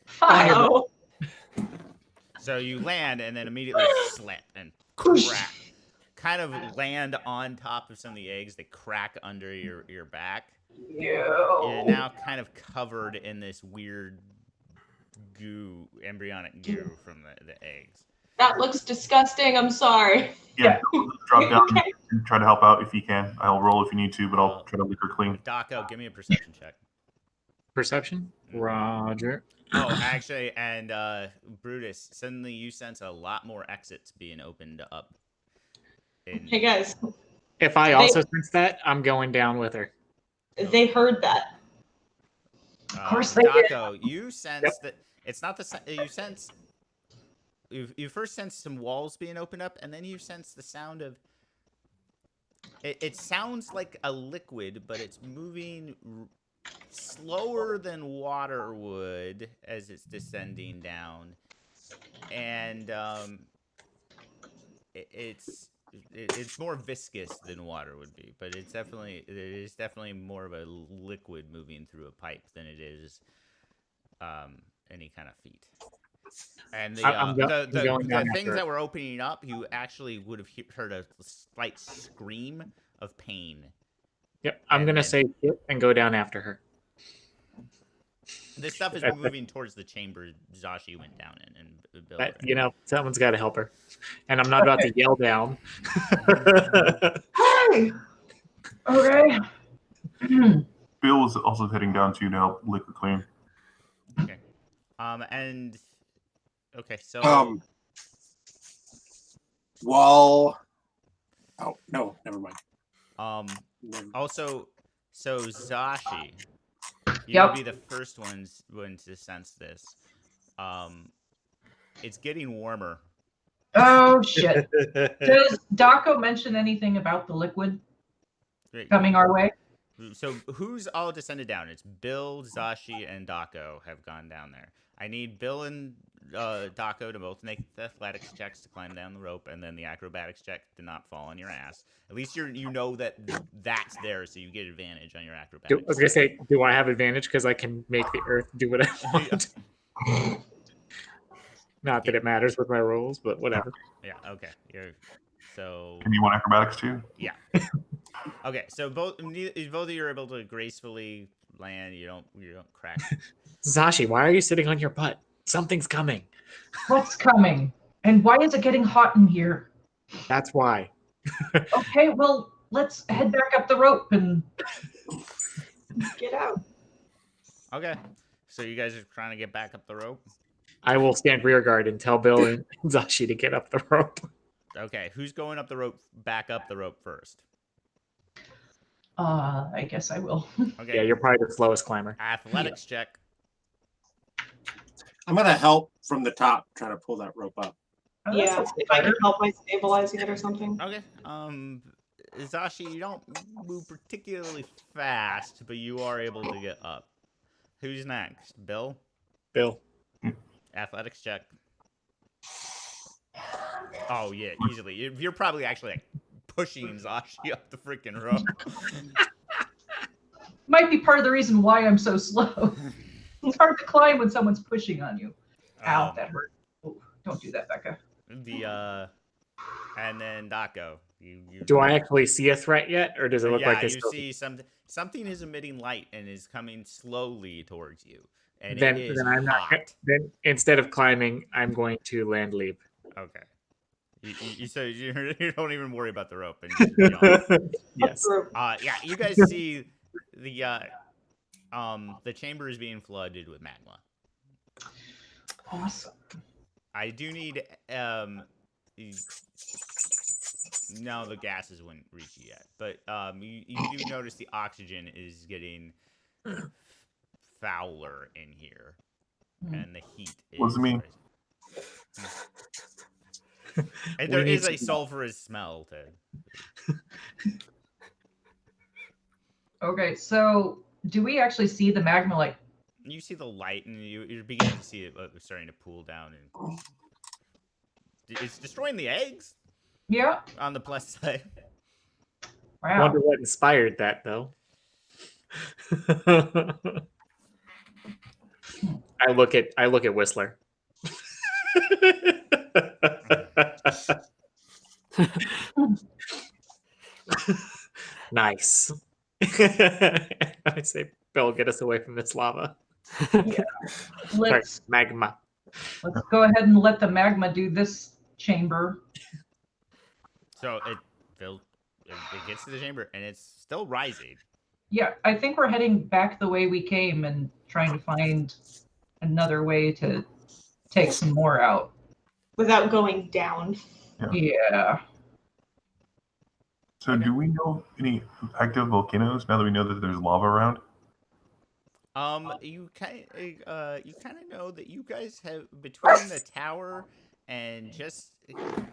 5. Uh-oh. So you land and then immediately slip and crack. Kind of land on top of some of the eggs that crack under your back. You're now kind of covered in this weird goo, embryonic goo from the eggs. That looks disgusting. I'm sorry. Yeah, drop down and try to help out if you can. I'll roll if you need to, but I'll try to lick her clean. Daco, give me a perception check. Perception? Roger. Oh, actually, and Brutus, suddenly you sense a lot more exits being opened up. Hey guys, If I also sense that, I'm going down with her. they heard that. Of course they did. Daco, you sense that it's not the you sense. You first sense some walls being opened up, and then you sense the sound of. It sounds like a liquid, but it's moving slower than water would as it's descending down, and it's it's more viscous than water would be, but it is definitely more of a liquid moving through a pipe than it is any kind of feet. And I'm going the down things after that it. were opening up, you actually would have heard a slight scream of pain. Yep, I'm And gonna then- say shit and go down after her. This stuff is That's- moving towards the chamber Zashi went down in, and Bill. But someone's got to help her, and I'm not about to yell down. Hey! Okay. Bill is also heading down to you to help liquor clean. Okay. And okay, so While oh no, never mind. also, so Zashi, you'll Yep. be the first one to sense this. It's getting warmer. Oh shit. Does Daco mention anything about the liquid Great. coming our way? So who's all descended down? It's Bill, Zashi, and Daco have gone down there. I need Bill and Daco to both make the athletics checks to climb down the rope, and then the acrobatics check to not fall on your ass. At least you know that's there, so you get advantage on your I acrobatics. was gonna say, do I have advantage because I can make the earth do what I want? Not that it matters with my rolls, but whatever. Yeah. Okay. So And you want acrobatics too? yeah. Okay. So both of you are able to gracefully land. You don't crack. Zashi, why are you sitting on your butt? Something's coming. What's coming? And why is it getting hot in here? That's why. Okay, well, let's head back up the rope and Get out. Okay. So you guys are trying to get back up the rope. I will stand rear guard and tell Bill and Zashi to get up the rope. Okay. Who's going up the rope? Back up the rope first. I guess I will. Okay. Yeah, you're probably the slowest climber. Athletics check. I'm gonna help from the top, trying to pull that rope up. Oh, Yeah, that's if I can better. help by stabilizing it or something. Okay. Zashi, you don't move particularly fast, but you are able to get up. Who's next? Bill? Bill. Athletics check. Oh yeah, easily. You're probably actually like pushing Zashi up the freaking rope. Might be part of the reason why I'm so slow. It's hard to climb when someone's pushing on you. Ow, that hurt. Oh, don't do that, Becca. And then Daco. Do I actually see a threat yet, or does it look yeah, like it's you see something is emitting light and is coming slowly towards you, and then it is I'm not. hot. Then instead of climbing, I'm going to land leap. Okay. So you don't even worry about the rope and just jump. Yes. Yeah, you guys see the chamber is being flooded with magma. Awesome. I do need no, the gases wouldn't reach you yet, but you do notice the oxygen is getting fouler in here, and the heat is. What does it mean? And there We need is a to- sulfurous smell to it. Okay, so do we actually see the magma like You see the light, and you're beginning to see it starting to pool down, and it's destroying the eggs. yeah? On the plus side, Wow. Wonder what inspired that, though. I look at Whistler. Nice. I say, Bill, get us away from this lava. Sorry, Let's magma. go ahead and let the magma do this chamber. so it gets to the chamber, and it's still rising. Yeah, I think we're heading back the way we came and trying to find another way to take some more out. Without going down. Yeah. So, do we know any active volcanoes now that we know that there's lava around? You kind of know that you guys have between the tower and just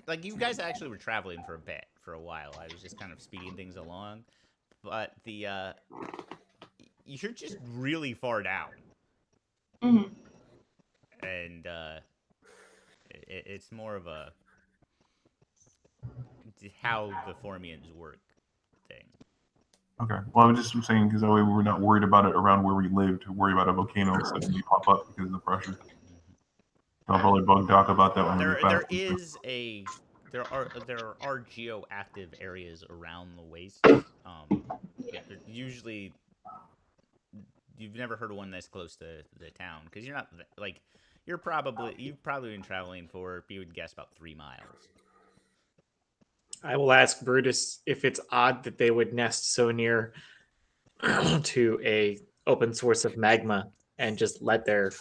like you guys actually were traveling for a while. I was just kind of speeding things along, but you're just really far down, hmm and it's more of a how the Formians work thing. Okay. Well, I'm just saying because that way we're not worried about it around where we live to worry about a volcano suddenly pop up because of the pressure. I'll probably bug Doc about that when we get back. There are geoactive areas around the wastes. Usually, you've never heard of one this close to the town because you're not like you've probably been traveling for, you would guess, about 3 miles. I will ask Brutus if it's odd that they would nest so near to a open source of magma and just let their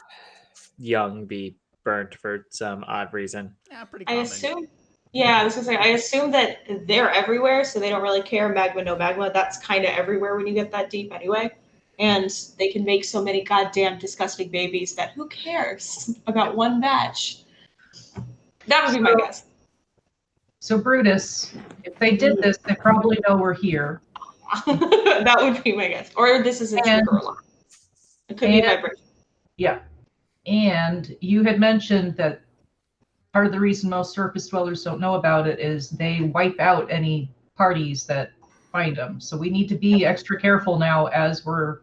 young be burnt for some odd reason. Yeah, pretty I common. assume. Yeah, I was gonna say. I assume that they're everywhere, so they don't really care. Magma, no magma. That's kind of everywhere when you get that deep, anyway. And they can make so many goddamn disgusting babies that who cares about one batch? That would be my guess. So Brutus, if they did this, they probably know we're here. That would be my guess. Or this is a trigger alarm. It could be vibration. Yeah. And you had mentioned that part of the reason most surface dwellers don't know about it is they wipe out any parties that find them. So we need to be extra careful now as we're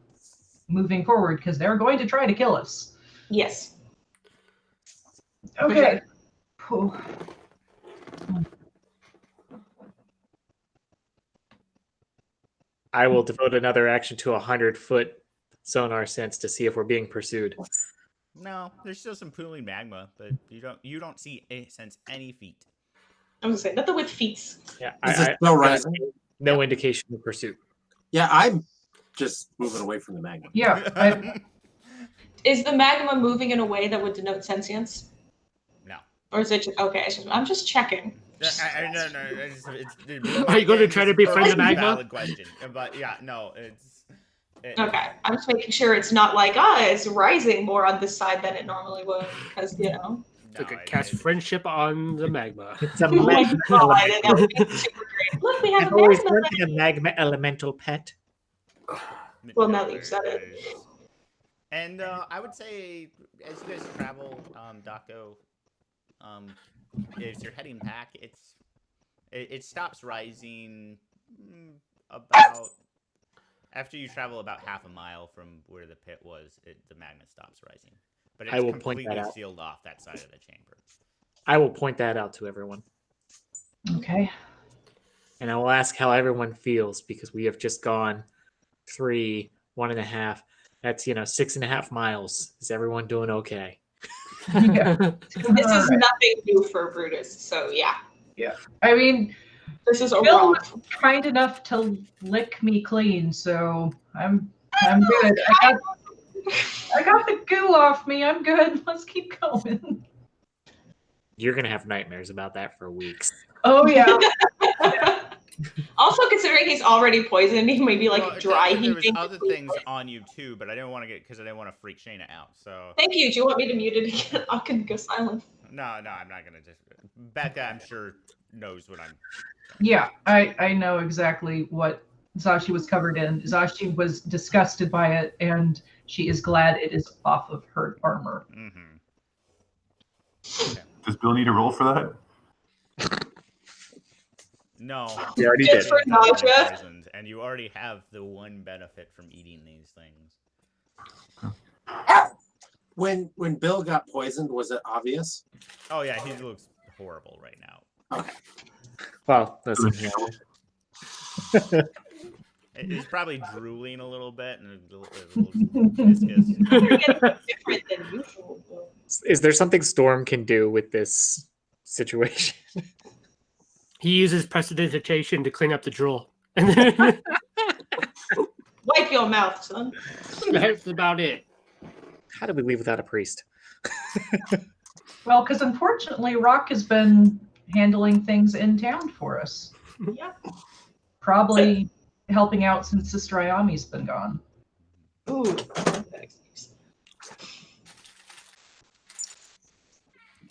moving forward because they're going to try to kill us. Yes. Okay. I will devote another action to 100-foot sonar sense to see if we're being pursued. No, there's still some pooling magma, but you don't sense any feet. I was gonna say nothing with feet. Yeah, Is it still rising? No indication of pursuit. Yeah, I'm just moving away from the magma. Yeah. Is the magma moving in a way that would denote sentience? No. Or is it just, okay? I'm just checking. No. Are you going to try to befriend the magma? Valid question, but yeah, no, Okay, I'm just making sure it's not like it's rising more on this side than it normally would, because No, Look at cast friendship on the magma. It's a Oh my magma God, elemental. that would be super great. Look, we have I've a always magma. wanted a magma elemental pet. Well, now that you've said it. And I would say, as you guys travel, Daco, as you're heading back, it stops rising about after you travel about half a mile from where the pit was. The magma stops rising, but it's I will point completely that out. sealed off that side of the chamber. I will point that out to everyone. Okay. And I will ask how everyone feels because we have just gone 3, 1.5. That's 6.5 miles. Is everyone doing okay? Yeah. This is nothing new for Brutus, so yeah. I mean, This is Bill overall. was kind enough to lick me clean, so I'm good. I got the goo off me. I'm good. Let's keep going. You're gonna have nightmares about that for weeks. Oh yeah. Also, considering he's already poisoned, he may be like Well, dry technically, there was heaving. other things on you too, but I didn't want to freak Shayna out. So Thank you. Do you want me to mute it again? I can go silent. no, I'm not gonna just. Becca, I'm sure knows what I'm. Yeah, I know exactly what Zashi was covered in. Zashi was disgusted by it, and she is glad it is off of her armor. Mm-hmm. Does Bill need a roll for that? No, We already Just did. for nausea. Poisoned, and you already have the one benefit from eating these things. When Bill got poisoned, was it obvious? Oh yeah, he looks horrible right now. Okay. Well, listen. He's probably drooling a little bit and a little viscous. Different than usual. Is there something Storm can do with this situation? He uses prestidigitation to clean up the drool. And then Wipe your mouth, son. that's about it. How do we leave without a priest? Well, because unfortunately, Rock has been handling things in town for us. Yeah. Probably helping out since Sister Ayami's been gone. Ooh. That excuse.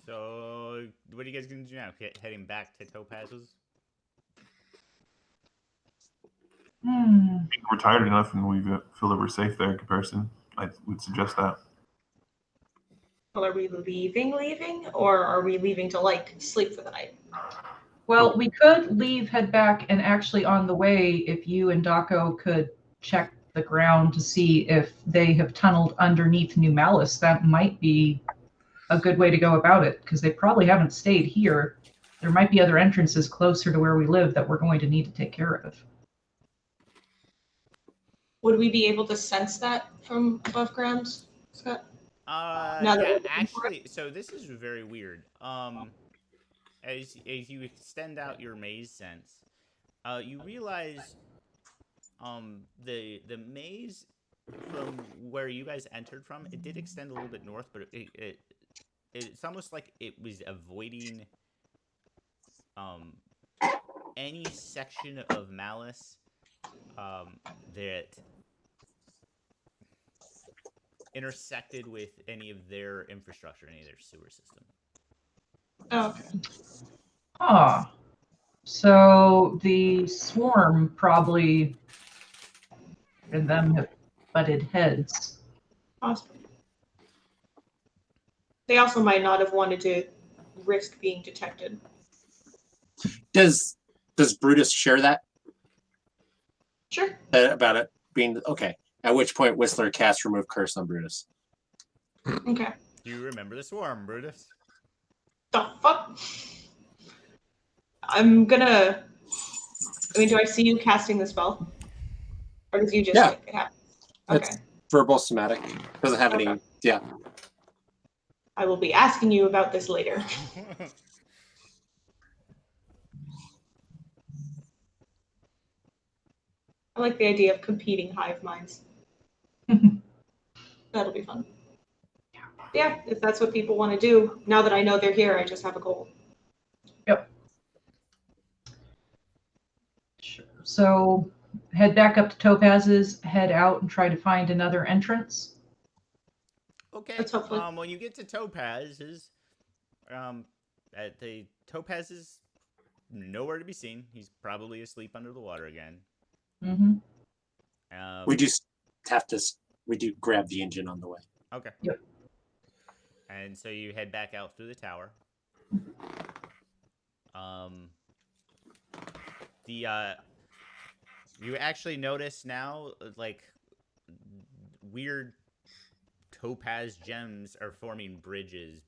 So, what are you guys gonna do now? Heading back to Topaz's? We're tired enough and we feel that we're safe there in comparison. I would suggest that. Well, are we leaving, or are we leaving to like sleep for the night? Well, we could leave, head back, and actually on the way, if you and Daco could check the ground to see if they have tunneled underneath New Malys, that might be a good way to go about it, because they probably haven't stayed here. There might be other entrances closer to where we live that we're going to need to take care of. Would we be able to sense that from above ground, Scott? Now that Yeah, we're looking for actually, so this is very weird. As you extend out your maze sense, you realize, the maze from where you guys entered from, it did extend a little bit north, but it's almost like it was avoiding, any section of Malys, that intersected with any of their infrastructure, any of their sewer system. Oh, okay. Ah, so the swarm probably and them have butted heads. Awesome. They also might not have wanted to risk being detected. Does Brutus share that Sure. about it being okay? At which point Whistler casts remove curse on Brutus. Okay. Do you remember the swarm, Brutus? The fuck? I'm gonna. I mean, do I see you casting the spell, or did you just Yeah. like it happen? It's Okay. verbal somatic. Doesn't have any. Okay. Yeah. I will be asking you about this later. I like the idea of competing hive minds. That'll be fun. Yeah, if that's what people want to do, now that I know they're here, I just have a goal. Yep. Sure. So head back up to Topaz's, head out and try to find another entrance. Okay. Let's hopefully- When you get to Topaz's, Topaz is nowhere to be seen. He's probably asleep under the water again. Mm-hmm. We just have to. We do grab the engine on the way. Okay. Yep. And so you head back out through the tower. You actually notice now, like, weird topaz gems are forming bridges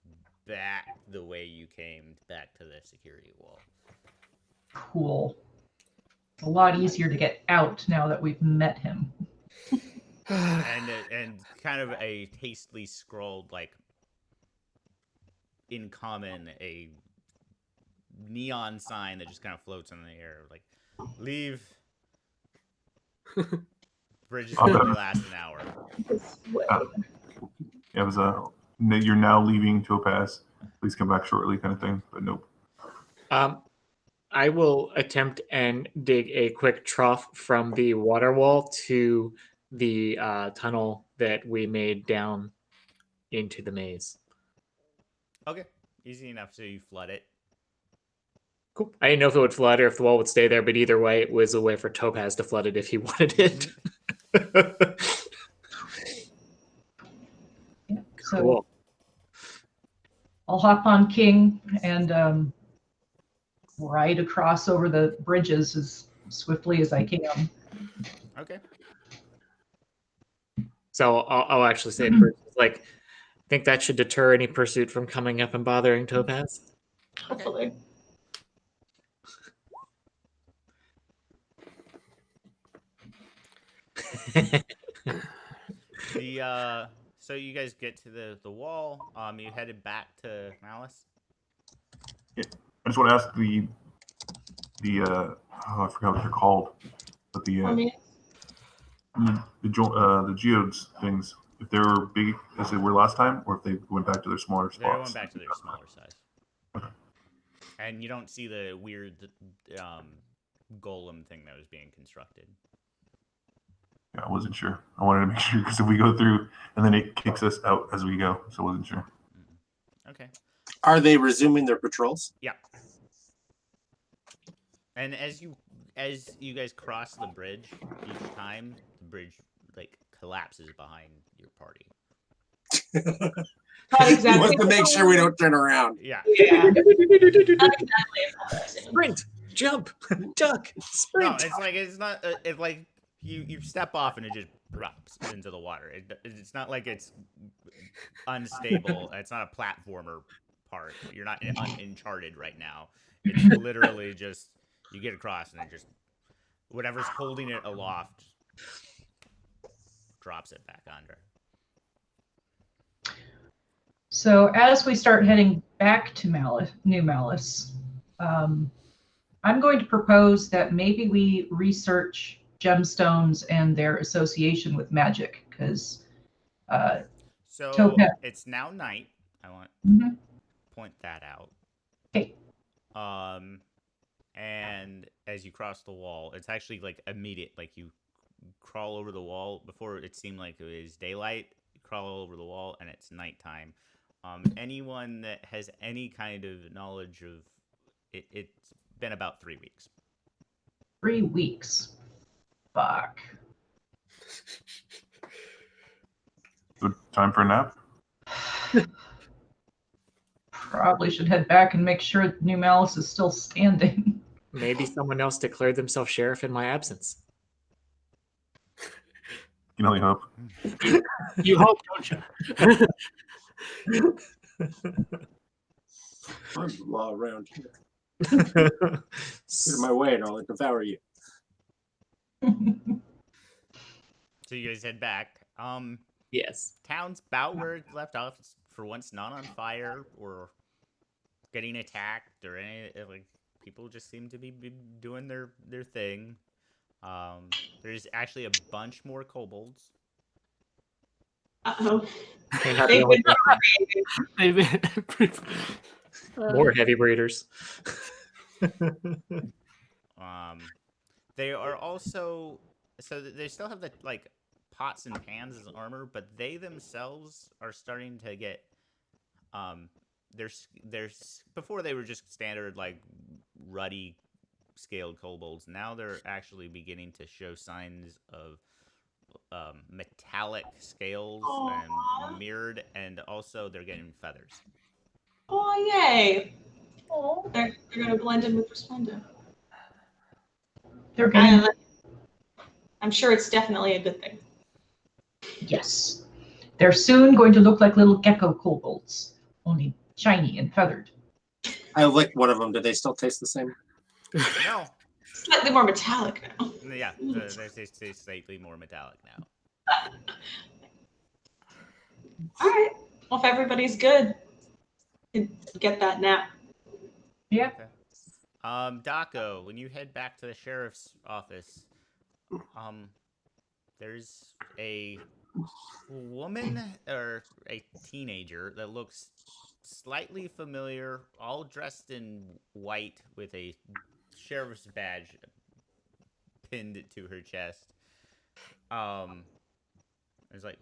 back the way you came back to the security wall. Cool. It's a lot easier to get out now that we've met him. And kind of a hastily scrawled, like, in common, a neon sign that just kind of floats in the air, like, leave. Bridges will only last an hour. It was you're now leaving Topaz. Please come back shortly, kind of thing. But nope. I will attempt and dig a quick trough from the water wall to the tunnel that we made down into the maze. Okay, easy enough. So you flood it. Cool. I didn't know if it would flood or if the wall would stay there, but either way, it was a way for Topaz to flood it if he wanted it. Yeah. So Cool. I'll hop on King and ride across over the bridges as swiftly as I can. Okay. So I'll actually say it first. Like, I think that should deter any pursuit from coming up and bothering Topaz. Hopefully. So you guys get to the wall. You headed back to Malys. I just want to ask I forgot what they're called, but the geodes things, if they were big as they were last time, or if they went back to their smaller spots. They went back to their smaller size. Okay. And you don't see the weird golem thing that was being constructed. Yeah, I wasn't sure. I wanted to make sure because if we go through and then it kicks us out as we go, so I wasn't sure. Okay. Are they resuming their patrols? Yeah. And as you guys cross the bridge each time, the bridge like collapses behind your party. Not He exactly. wants to make sure we don't turn around. Yeah. Yeah. Not exactly embarrassing. Sprint, jump, duck, No, sprint. it's not. It's like you step off and it just drops into the water. It's not like it's unstable. It's not a platformer park. You're not in Uncharted right now. It's literally just you get across and it just whatever's holding it aloft drops it back under. So as we start heading back to New Malys, I'm going to propose that maybe we research gemstones and their association with magic, because So Topaz. it's now night. I want Mhm. to point that out. Okay. And as you cross the wall, it's actually like immediate. Like you crawl over the wall. Before it seemed like it was daylight. You crawl over the wall and it's nighttime. Anyone that has any kind of knowledge of it, it's been about 3 weeks. 3 weeks. Fuck. Good time for a nap. Probably should head back and make sure New Malys is still standing. Maybe someone else declared themselves sheriff in my absence. You can only hope. You hope, don't you? I'm the law around here. Get in my way and I'll devour you. So you guys head back. Yes. Town's about where it left off. It's for once not on fire or getting attacked or any like people just seem to be doing their thing. There's actually a bunch more kobolds. Uh-oh. They're not They've the only been thing. More heavy breeders. They are also they still have the like pots and pans as armor, but they themselves are starting to get there's before they were just standard like ruddy scaled kobolds. Now they're actually beginning to show signs of metallic scales Aww. and mirrored, and also they're getting feathers. Oh, yay. Oh, they're going to blend in with Resplendent. They're getting I'm sure it's definitely a good thing. yes. They're soon going to look like little gecko kobolds, only shiny and feathered. I licked one of them. Do they still taste the same? No, Slightly more metallic now. yeah, they're slightly more metallic now. All right. Well, if everybody's good, get that nap. Yeah. Daco, when you head back to the sheriff's office, there's a woman or a teenager that looks slightly familiar, all dressed in white with a sheriff's badge pinned to her chest. It's like,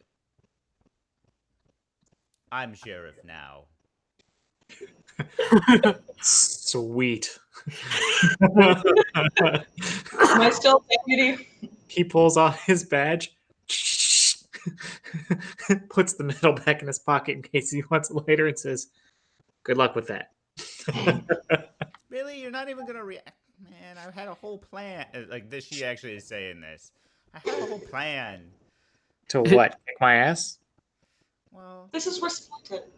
I'm sheriff now. Sweet. Am I still deputy? He pulls off his badge, puts the medal back in his pocket in case he wants it later, and says, "Good luck with that." Really? You're not even gonna react? Man, I had a whole plan. Like this, she actually is saying this. I had a whole plan. To what? Kick my ass? Well, This is Resplendent.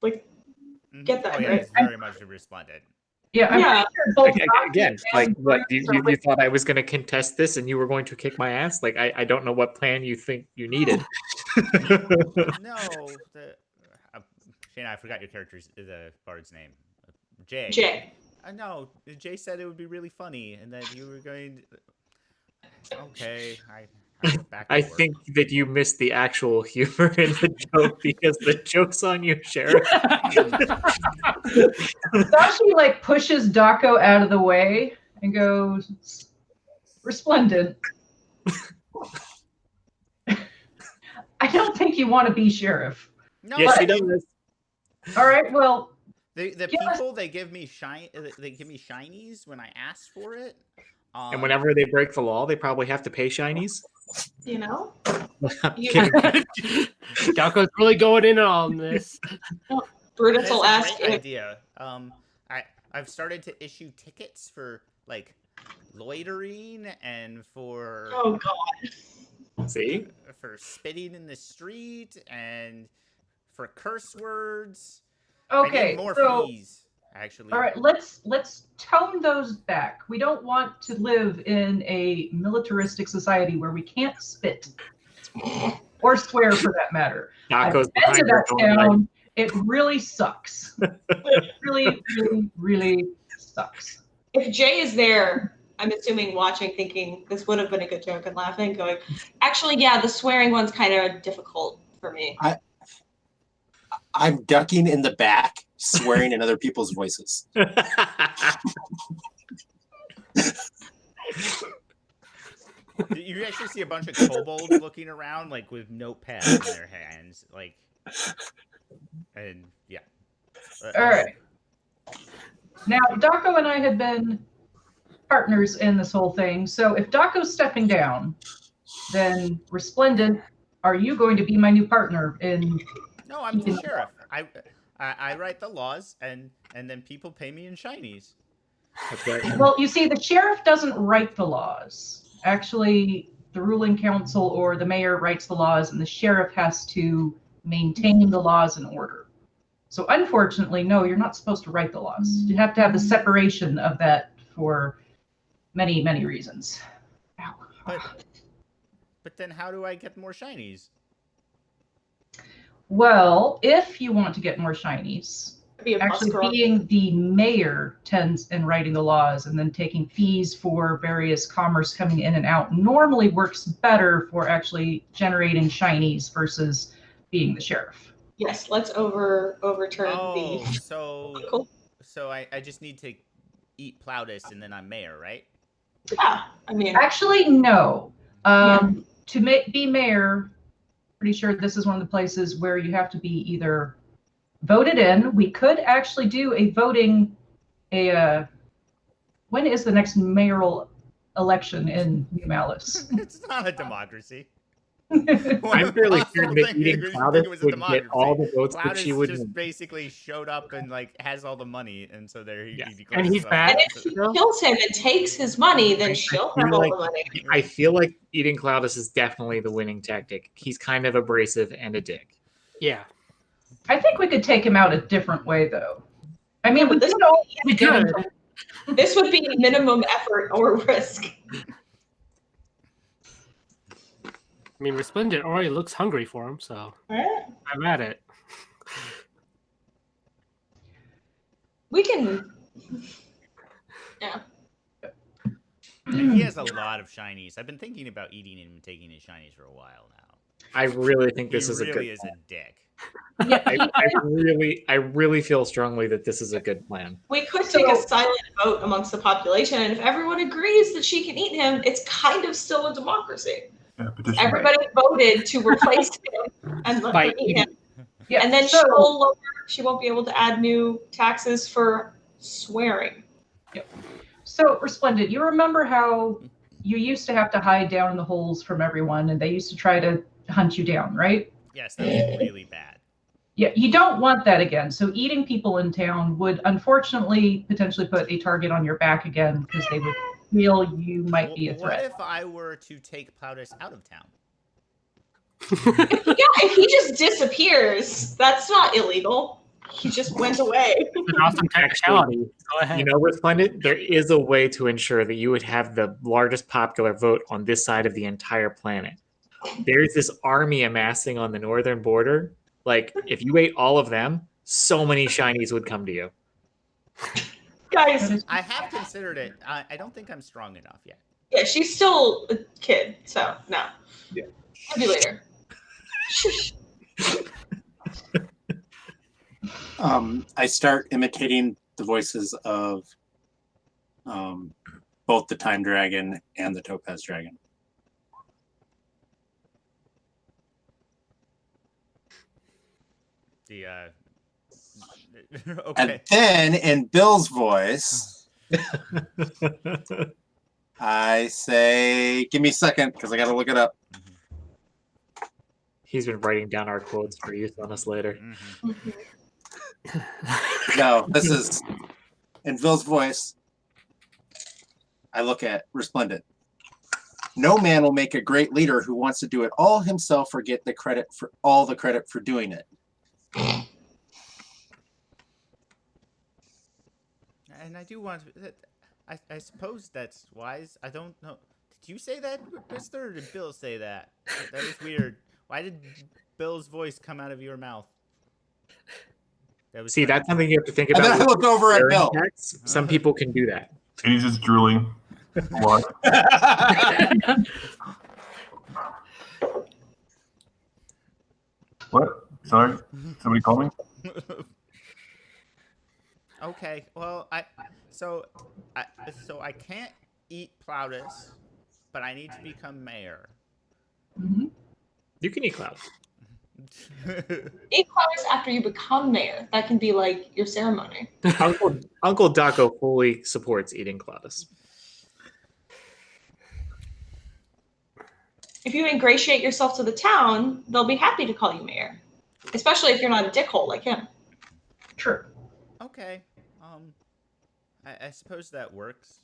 Like, get that, oh yeah, right? it's very much a resplendent. Yeah. I'm Yeah. pretty sure both Again, Rocky like and what? Brutus You are with- thought I was going to contest this, and you were going to kick my ass? Like I don't know what plan you think you needed. No, Shayna, I forgot your character's the bard's name. Jay. Jay. No, Jay said it would be really funny, and that you were going. Okay, I went back to I work. think that you missed the actual humor in the joke because the joke's on you, Sheriff. Sashi like pushes Daco out of the way and goes, Resplendent. I don't think you want to be sheriff. No, Yes, she does. All right, well, the Yes. people they give me shinies when I ask for it. And whenever they break the law, they probably have to pay shinies. You know? Galco's really going in on this. Brutus That's will a ask great if idea. I've started to issue tickets for like loitering and for oh god. See? for spitting in the street and for curse words. I Okay, need more so fees, actually. all right, let's tone those back. We don't want to live in a militaristic society where we can't spit or swear, for that matter. I've Daco's been to behind her that going like, town. It really sucks. It really, really, really sucks. If Jay is there, I'm assuming watching, thinking this would have been a good joke and laughing, going, actually, yeah, the swearing one's kind of difficult for me. I'm ducking in the back, swearing in other people's voices. You actually see a bunch of kobolds looking around, like with notepads in their hands, like, and yeah. All right. Now, Daco and I had been partners in this whole thing. So if Daco's stepping down, then Resplendent, are you going to be my new partner in? No, I'm the sheriff. I write the laws, and then people pay me in shinies. That's right. Well, you see, the sheriff doesn't write the laws. Actually, the ruling council or the mayor writes the laws, and the sheriff has to maintain the laws and order. So unfortunately, no, you're not supposed to write the laws. You have to have the separation of that for many, many reasons. Ow. But then how do I get more shinies? Well, if you want to get more shinies, Be a actually busker. being the mayor tends in writing the laws and then taking fees for various commerce coming in and out normally works better for actually generating shinies versus being the sheriff. Yes, let's overturn Oh, the. so I just need to eat Plautus and then I'm mayor, right? Yeah, I mean, Actually, no. To be mayor, pretty sure this is one of the places where you have to be either voted in. We could actually do a voting. When is the next mayoral election in New Malys? It's not a democracy. I'm fairly certain that eating Plautus would get all the votes that Plautus she would just win. basically showed up and like has all the money, and so there he, Yeah. he declares And he's himself bad. and mayor. if she kills him and takes his money, then she'll have feel all like- the money. I feel like eating Cloudus is definitely the winning tactic. He's kind of abrasive and a dick. Yeah. I think we could take him out a different way, though. I mean, we But this could all We give him could. This would be minimum effort or risk. I mean, Resplendent already looks hungry for him, so I'm at it. We can. Yeah. And he has a lot of shinies. I've been thinking about eating him and taking his shinies for a while now. I really think this he is a really good is plan. a dick. Yeah, I really feel strongly that this is a good plan. We could take a silent vote amongst the population, and if everyone agrees that she can eat him, it's kind of still a democracy. Yeah, petition. Everybody voted to replace him and let By her eat him. yeah. And then so, she won't be able to add new taxes for swearing. So, Resplendent, you remember how you used to have to hide down in the holes from everyone, and they used to try to hunt you down, right? Yes, that was really bad. Yeah, you don't want that again. So eating people in town would unfortunately potentially put a target on your back again because they would feel you might be a What threat. if I were to take Plautus out of town? If he just disappears, that's not illegal. He just went away. An awesome technicality. Go ahead. You know, Resplendent, there is a way to ensure that you would have the largest popular vote on this side of the entire planet. There's this army amassing on the northern border. Like, if you ate all of them, so many shinies would come to you. Guys, I have considered it. I don't think I'm strong enough yet. yeah, she's still a kid, so no. Yeah. Maybe later. I start imitating the voices of both the Time Dragon and the Topaz Dragon. The And okay. then in Bill's voice, I say, give me a second because I got to look it up. He's been writing down our quotes for use on us later. No, this is in Ville's voice. I look at Resplendent. No man will make a great leader who wants to do it all himself or get the credit for doing it. And I do want to. I suppose that's wise. I don't know. Did you say that, Mister, or did Bill say that? That was weird. Why did Bill's voice come out of your mouth? That was See, that's something you have to think And about. then I look over at swearing Bill. texts. Some people can do that. And he's just drooling. What? What? Sorry? Somebody call me? Okay. Well, I can't eat Plautus, but I need to become mayor. You can eat cloud. Eat clouds after you become mayor. That can be like your ceremony. Uncle Daco fully supports eating Cloudus. If you ingratiate yourself to the town, they'll be happy to call you mayor. Especially if you're not a dickhole like him. True. Okay. I suppose that works.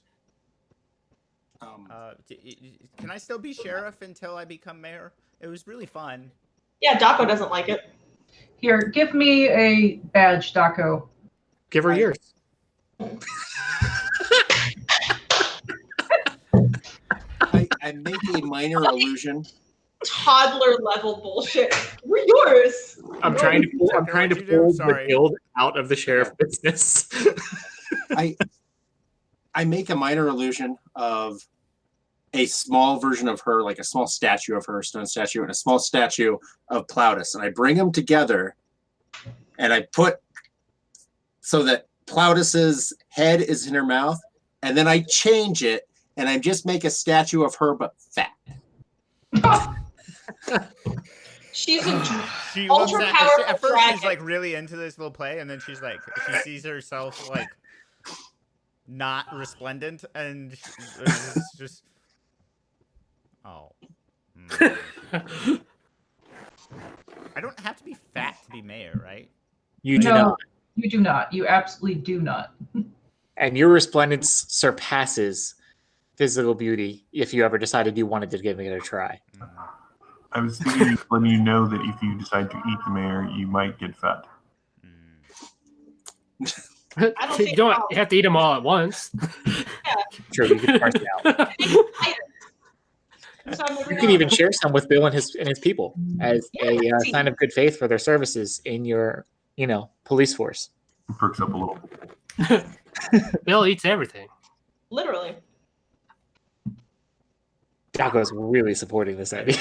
Can I still be sheriff until I become mayor? It was really fun. Yeah, Daco doesn't like it. Here, give me a badge, Daco. Give her yours. I make a minor illusion. Toddler level bullshit. We're yours. I'm trying to pull the Sorry. guild out of the sheriff business. I make a minor illusion of a small version of her, like a small statue of her, stone statue, and a small statue of Plautus. And I bring them together and I put so that Plautus's head is in her mouth. And then I change it and I just make a statue of her, but fat. She's a She ultra looks powerful at first dragon. she's like really into this little play, and then she's like she sees herself like not resplendent, and it's just oh. I don't have to be fat to be mayor, right? You do No, not. you do not. You absolutely do not. And your resplendence surpasses physical beauty if you ever decided you wanted to give it a try. I was thinking of letting you know that if you decide to eat the mayor, you might get fat. I don't see You don't have to eat them all at once. True, you can parse it out. So I'm never You gonna- can even share some with Bill and his people as a sign of good faith for their services in your, police force. It perks up a little. Bill eats everything. Literally. Daco's really supporting this idea.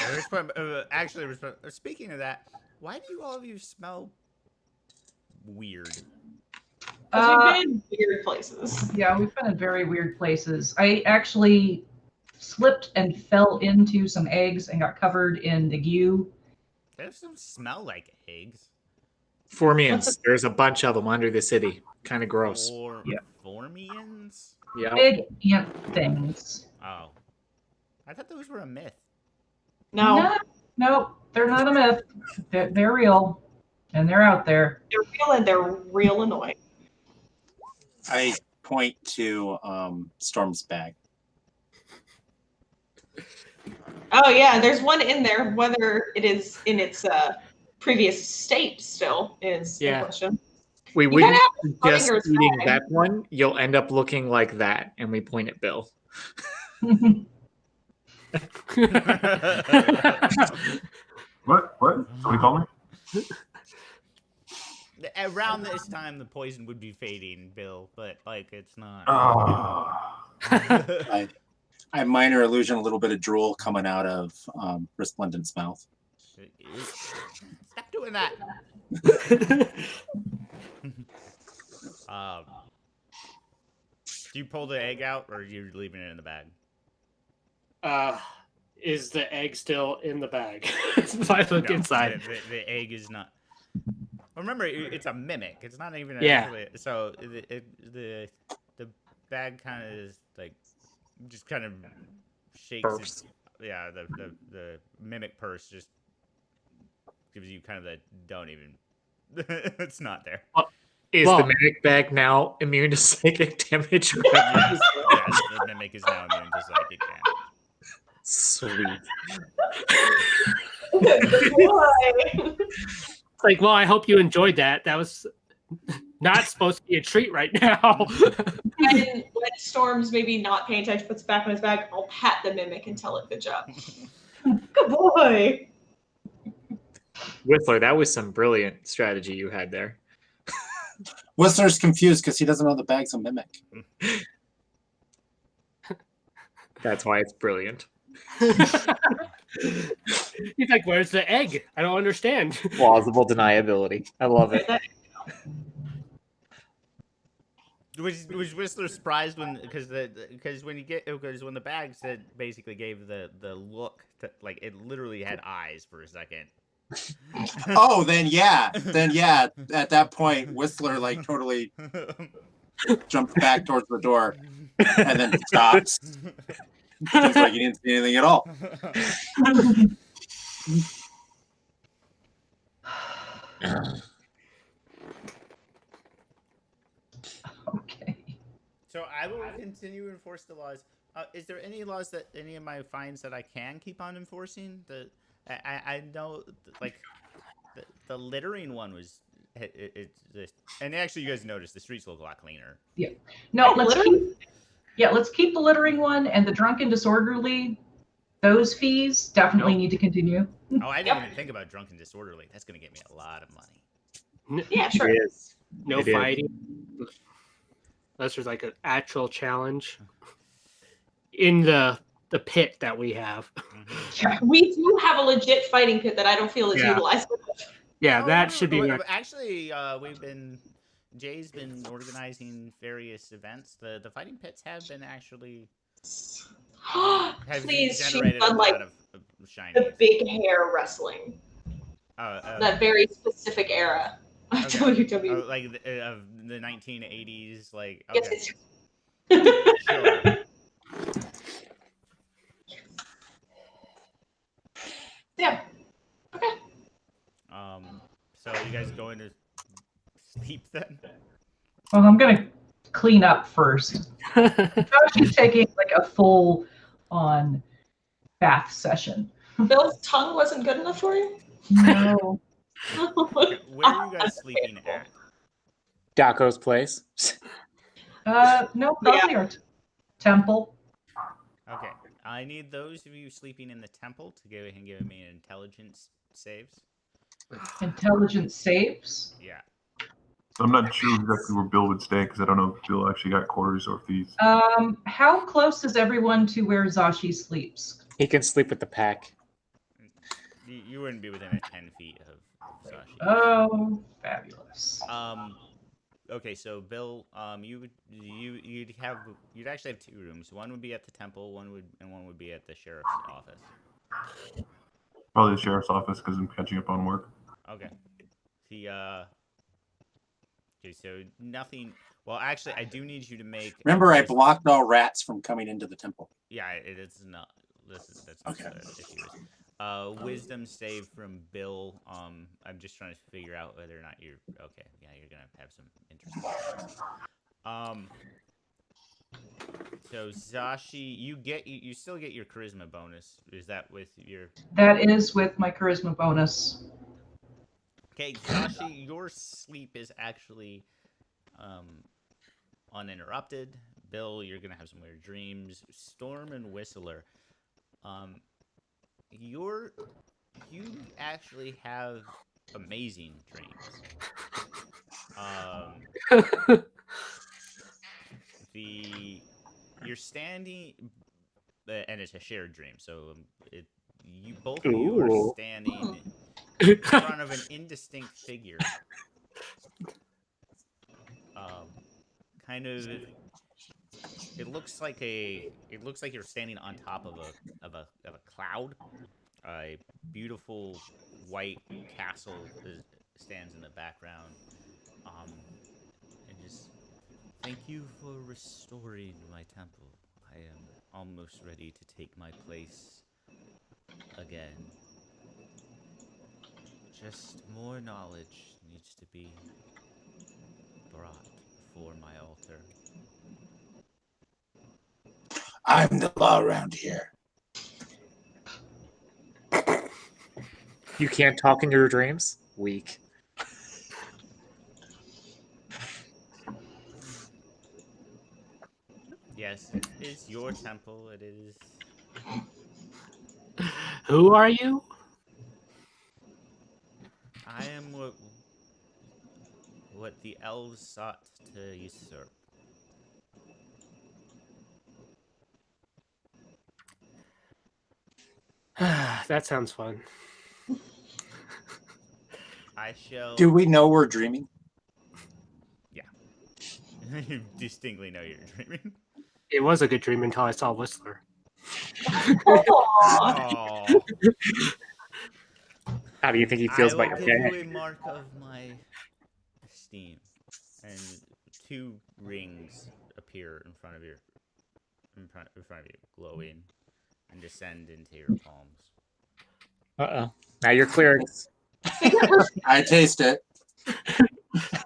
Actually, speaking of that, why do all of you smell weird? 'Cause we've been in weird places. Yeah, we've been in very weird places. I actually slipped and fell into some eggs and got covered in ague. Those don't smell like eggs. Formians, there's a bunch of them under the city. Kind of gross. Yeah. Formians? Yeah. Big ant things. Oh. I thought those were a myth. No, No, they're not a myth. They're real, and they're out there. they're real and they're real annoying. I point to Storm's bag. Oh yeah, there's one in there. Whether it is in its previous state still is the Yeah. question. We You wouldn't gotta have just fingers eating back. that one. You'll end up looking like that, and we point at Bill. What? Somebody call me? Around this time, the poison would be fading, Bill, but it's not. Oh. I minor illusion a little bit of drool coming out of Resplendent's mouth. Stop doing that. Do you pull the egg out, or are you leaving it in the bag? Is the egg still in the bag? So I look No, inside. The egg is not. Remember, it's a mimic. It's not even Yeah. actually. So the bag kind of is like just kind of shakes. Burps. The mimic purse just gives you kind of the don't even. It's not there. Is Well- the mimic bag now immune to psychic damage? Yes, yes, the mimic is now immune to psychic damage. Sweet. Good boy. It's like, well, I hope you enjoyed that. That was not supposed to be a treat right now. When Storm's maybe not paying attention, puts it back on his bag, I'll pat the mimic and tell it good job. Good boy. Whistler, that was some brilliant strategy you had there. Whistler's confused because he doesn't know the bag's a mimic. That's why it's brilliant. He's like, where's the egg? I don't understand. Plausible deniability. I love it. Was Whistler surprised when because when the bag said basically gave the look to, like it literally had eyes for a second. Oh, then yeah. At that point, Whistler like totally jumps back towards the door and then stops. Just like he didn't see anything at all. Okay. So I will continue to enforce the laws. Is there any laws that any of my fines that I can keep on enforcing? I know like the littering one was and actually you guys noticed the streets look a lot cleaner. No, Like let's keep the littering one and the drunk and disorderly. Those fees definitely need to continue. Oh, I didn't even think about drunk and disorderly. That's gonna get me a lot of money. Yeah, sure. It is. No It is. fighting. Unless there's like an actual challenge in the pit that we have. We do have a legit fighting pit that I don't feel is Yeah. utilized. Yeah, Oh, that should be. Actually, Jay's been organizing various events. The fighting pits have been actually have Please, she's generated a done like lot of shiny. the big hair wrestling. That very specific era of Okay. WWE. like of the 1980s, like Yes, okay. it's- Sure. Yeah. Okay. So you guys going to sleep then? Well, I'm gonna clean up first. Josh is taking like a full on bath session. Bill's tongue wasn't good enough for you? No. Okay, where are you guys sleeping at? Daco's place. No, probably our temple. Okay, I need those of you sleeping in the temple to give me an intelligence saves. Intelligence saves. Yeah. So I'm not sure exactly where Bill would stay because I don't know if Bill actually got quarters or if he's. How close is everyone to where Zashi sleeps? He can sleep with the pack. You wouldn't be within 10 feet of Sashi. Oh, fabulous. Okay, so Bill, you'd actually have 2 rooms. One would be at the temple, one would be at the sheriff's office. Probably the sheriff's office because I'm catching up on work. Okay. Okay, so nothing. Well, actually, I do need you to make. Remember, I blocked all rats from coming into the temple. Yeah, it's not. That's Okay. not the issue. Wisdom save from Bill. I'm just trying to figure out whether or not you're okay. Yeah, you're gonna have some interesting. So Zashi, you still get your charisma bonus. Is that with your? That is with my charisma bonus. Okay, Zashi, your sleep is actually uninterrupted. Bill, you're gonna have some weird dreams. Storm and Whistler, you actually have amazing dreams. You're standing, and it's a shared dream. So both of you are standing in front of an indistinct figure. Kind of. It looks like you're standing on top of a cloud. A beautiful white castle stands in the background. And just thank you for restoring my temple. I am almost ready to take my place again. Just more knowledge needs to be brought before my altar. I'm the law around here. You can't talk in your dreams? Weak. Yes, it is your temple. It is. Who are you? I am what the elves sought to usurp. That sounds fun. I shall. Do we know we're dreaming? You distinctly know you're dreaming. It was a good dream until I saw Whistler. Aw. Oh. How do you think he feels about I your will give panic? you a mark of my esteem, and 2 rings appear in front of you, glowing, and descend into your palms. Uh-oh. Now you're clerics. I taste it. It's a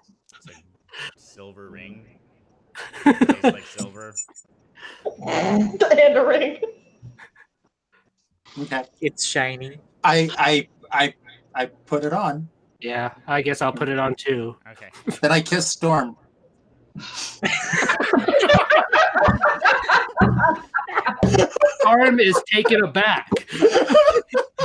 silver ring. It tastes like silver. And a ring. Okay. It's shiny. I put it on. Yeah, I guess I'll put it on too. Okay. Then I kiss Storm. Arm is taken aback.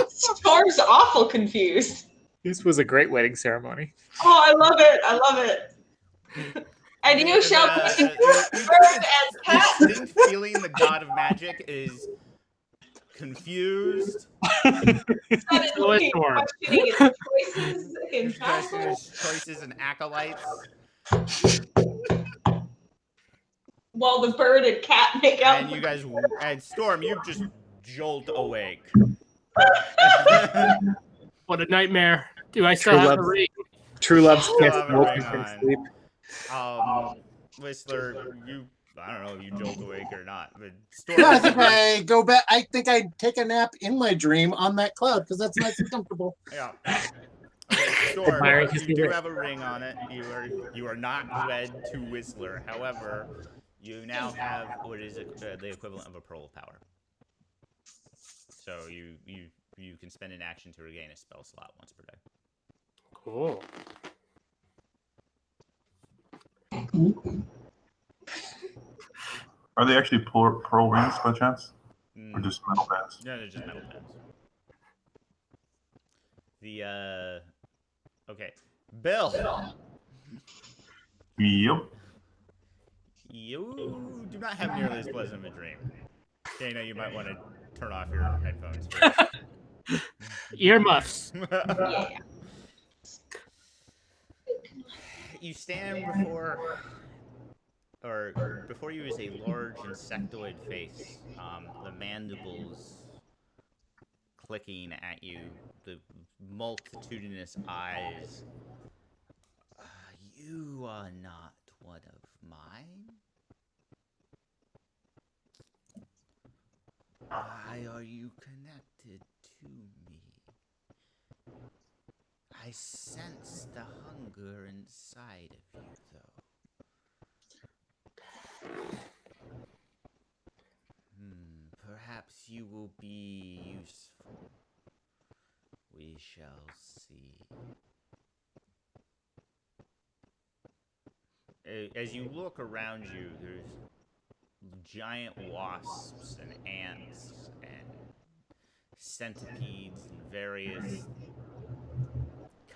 Storm's awful confused. This was a great wedding ceremony. Oh, I love it. I love it. And you shall be bird and cat. Distinct feeling the god of magic is confused. Suddenly Storm. questioning its choices in Questioning battle. his choices and acolytes. While the bird and cat make out. And you guys, and Storm, you just jolt awake. What a nightmare. Do I still True have love. the ring? True love's Still kiss have a woken ring from on. sleep. Whistler, I don't know if you jolt awake or not, but No, I Storm, think I go back. I think I take a nap in my dream on that cloud because that's nice and comfortable. yeah. Okay, Storm, Admiring his you do favorite. have a ring on it. You are not wed to Whistler. However, you now have what is the equivalent of a pearl of power. So you can spend an action to regain a spell slot once per day. Cool. Are they actually pearl rings by chance? Or Mm, just metal bands? no, they're just metal bands. Okay, Bill. Yep. You do not have nearly as pleasant of a dream. Dana, you might want to turn off your headphones. Earmuffs. Yeah. You stand before you is a large insectoid face. The mandibles clicking at you, the multitudinous eyes. You are not one of mine. Why are you connected to me? I sense the hunger inside of you, though. Perhaps you will be useful. We shall see. As you look around you, there's giant wasps and ants and centipedes and various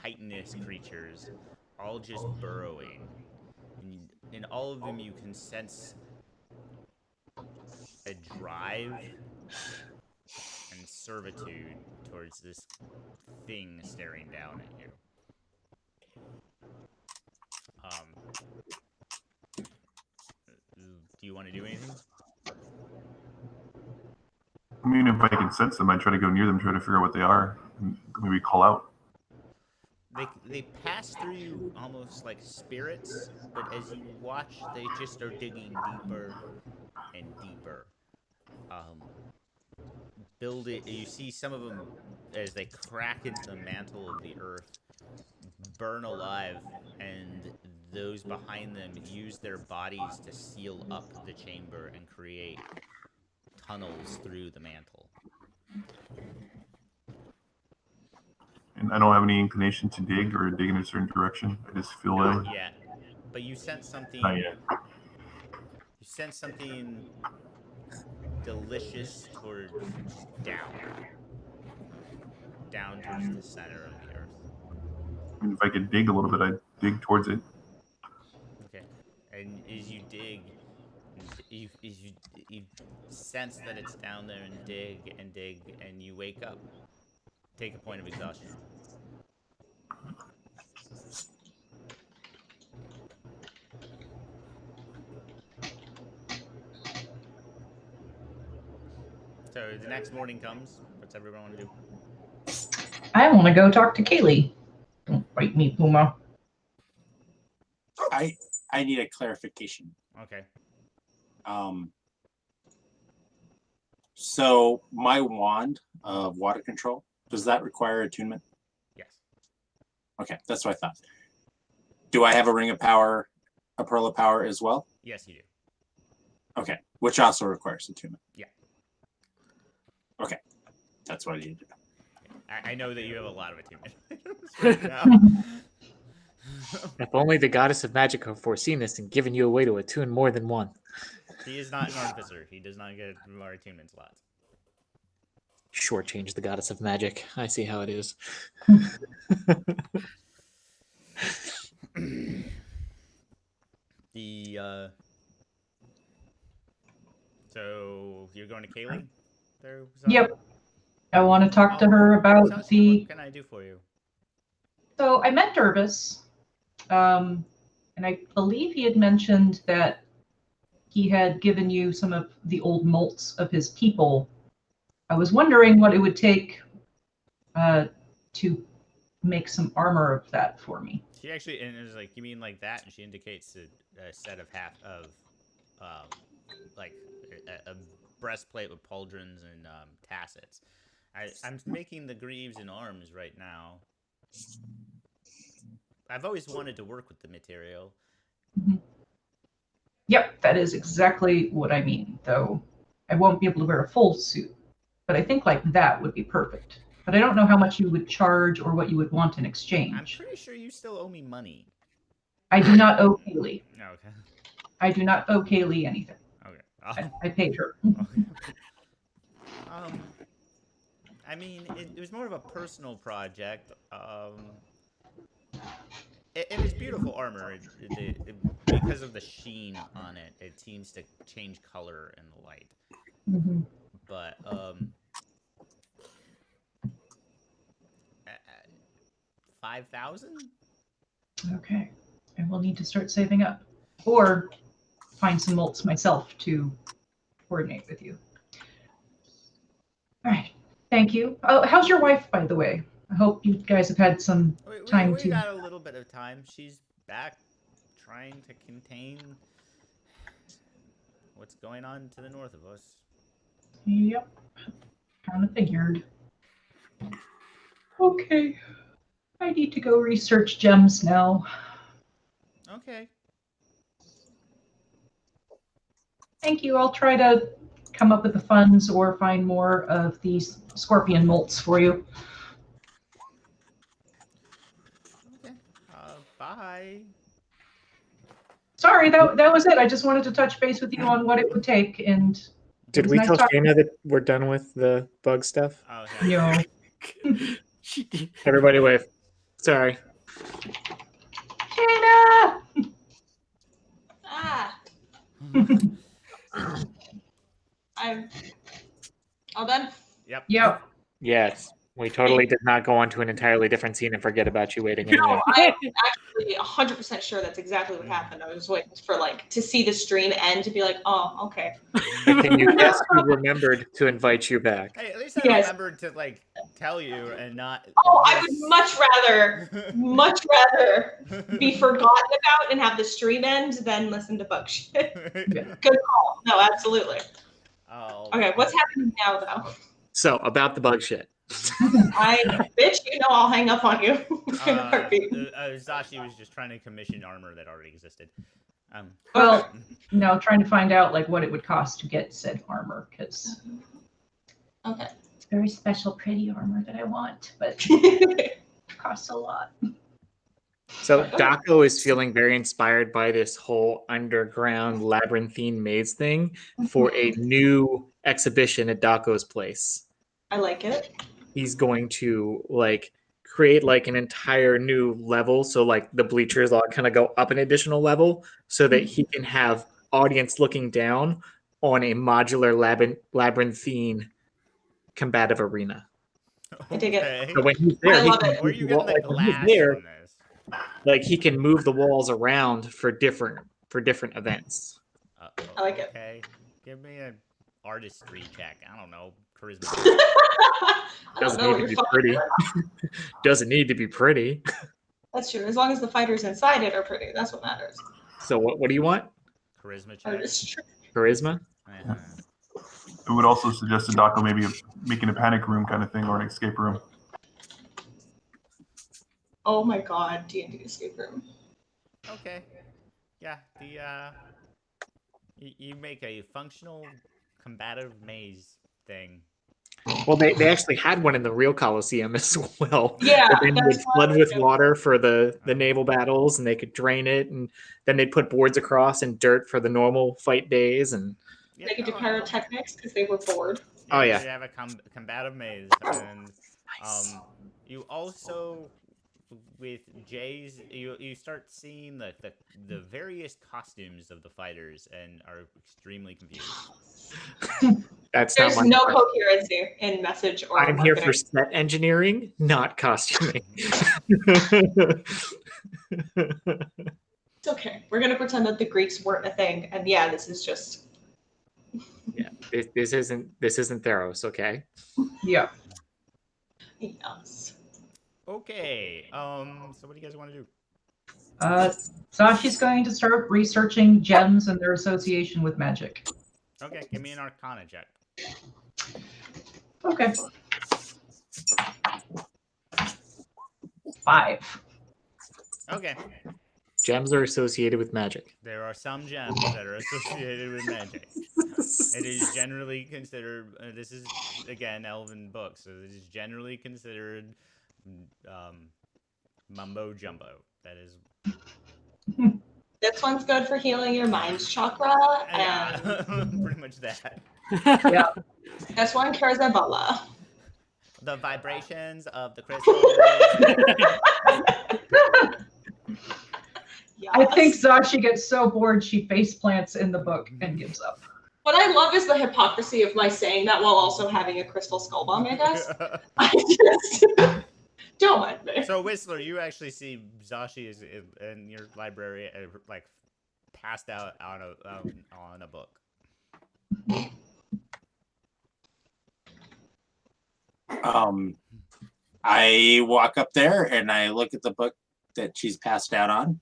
chitinous creatures, all just burrowing. And in all of them, you can sense a drive and servitude towards this thing staring down at you. Do you want to do anything? I mean, if I can sense them, I try to go near them, try to figure out what they are, and maybe call out. They pass through you almost like spirits, but as you watch, they just are digging deeper and deeper. You see some of them as they crack into the mantle of the earth, burn alive, and those behind them use their bodies to seal up the chamber and create tunnels through the mantle. And I don't have any inclination to dig or dig in a certain direction. I just feel Not that. yet, but you sense something. Not yet. You sense something delicious towards down towards the center of the earth. I mean, if I could dig a little bit, I'd dig towards it. Okay, and as you dig, you sense that it's down there, and dig, and you wake up. Take a point of exhaustion. So the next morning comes. What's everyone want to do? I want to go talk to Kaylee. Don't bite me, Puma. I need a clarification. Okay. So my wand of water control, does that require attunement? Yes. Okay, that's what I thought. Do I have a ring of power, a pearl of power as well? Yes, you do. Okay, which also requires attunement. Yeah. Okay, that's what I need to do. I know that you have a lot of attunement right now. If only the goddess of magic had foreseen this and given you a way to attune more than one. He is not an artificer. He does not get more attunement slots. Shortchange the goddess of magic. I see how it is. So you're going to Kaylee? There, Yep. I want to talk to her about What can I do for you? So I met Dervis, and I believe he had mentioned that he had given you some of the old molts of his people. I was wondering what it would take to make some armor of that for me. She actually, and it was like, you mean like that? And she indicates a set of like a breastplate with pauldrons and tassets. I'm making the greaves and arms right now. I've always wanted to work with the material. Mm-hmm. Yep, that is exactly what I mean, though I won't be able to wear a full suit. But I think like that would be perfect. But I don't know how much you would charge or what you would want in exchange. I'm pretty sure you still owe me money. I do not owe Kaylee. Okay. I do not owe Kaylee anything. Okay. I paid her. Okay. I mean, it was more of a personal project. It was beautiful armor. Because of the sheen on it, it seems to change color in the light. Mm-hmm. But 5,000? Okay. I will need to start saving up. Or find some molts myself to coordinate with you. All right. Thank you. Oh, how's your wife, by the way? I hope you guys have had some time to... We got a little bit of time. She's back trying to contain what's going on to the north of us. Yep. Kind of figured. Okay. I need to go research gems now. Okay. Thank you. I'll try to come up with the funds or find more of these scorpion molts for you. Okay. Bye. Sorry, that was it. I just wanted to touch base with you on what it would take. And did we tell Shayna that we're done with the bug stuff? Oh, no. She did. Everybody wave. Sorry. Shayna! Ah. I'm all done. Yep. Yep. Yes. We totally did not go on to an entirely different scene and forget about you waiting. No, I'm actually 100% sure that's exactly what happened. I was waiting for to see the stream end to be like, oh, okay. Can you guess who remembered to invite you back? Hey, at least I remembered to tell you and not. Oh, I would much rather be forgotten about and have the stream end than listen to bug shit. Good call. No, absolutely. Oh. Okay, what's happening now though? So about the bug shit. Bitch, you know I'll hang up on you in a heartbeat. Zashi was just trying to commission armor that already existed. Well, no, trying to find out like what it would cost to get said armor, because Okay. it's very special, pretty armor that I want, but it costs a lot. So Daco is feeling very inspired by this whole underground labyrinthine maze thing for a new exhibition at Daco's place. I like it. He's going to like create like an entire new level, so like the bleachers all kind of go up an additional level, so that he can have audience looking down on a modular labyrinthine combative arena. I dig it. Okay. So when he's there, I he love can it. Where are you getting the like, when he's glass there, from this? like he can move the walls around for different events. I like it. Okay. Give me an artistry check. I don't know. Charisma. I don't Doesn't know need what to you're be pretty. Doesn't need to be pretty. That's true. As long as the fighters inside it are pretty, that's what matters. So what do you want? Charisma check. Artistry. Charisma? Uh-huh. I would also suggest to Daco maybe making a panic room kind of thing or an escape room. Oh my god, D&D escape room. Okay. Yeah. You make a functional combative maze thing. Well, they actually had one in the real Coliseum as well. Yeah, But then that's they'd what flood I was with doing. water for the naval battles, and they could drain it, and then they'd put boards across and dirt for the normal fight days. And Yeah, They could do no, pyrotechnics because they were bored. Oh, yeah. You have a combative maze, and you also with Jay's you start seeing the various costumes of the fighters and are extremely confused. that's There's not my no part. coherency in message or I'm here marketing. for set engineering, not costuming. It's okay. We're gonna pretend that the Greeks weren't a thing, and yeah, this is just. Yeah, this isn't Theros, okay? Yeah. Yes. Okay. So what do you guys want to do? Sashi's going to start researching gems and their association with magic. Okay, give me an Arcana check. Okay. 5. Okay. Gems are associated with magic. There are some gems that are associated with magic. It is generally considered. This is again elven books, so it is generally considered mumbo jumbo. That is. This one's good for healing your mind's chakra, Yeah, and pretty much that. Yeah. this one cures Ebola. The vibrations of the crystals. Yes. I think Sashi gets so bored she face plants in the book and gives up. What I love is the hypocrisy of my saying that while also having a crystal skull bomb, I guess. I just don't mind me. So Whistler, you actually see Zashi is in your library, like passed out on a book. I walk up there and I look at the book that she's passed out on,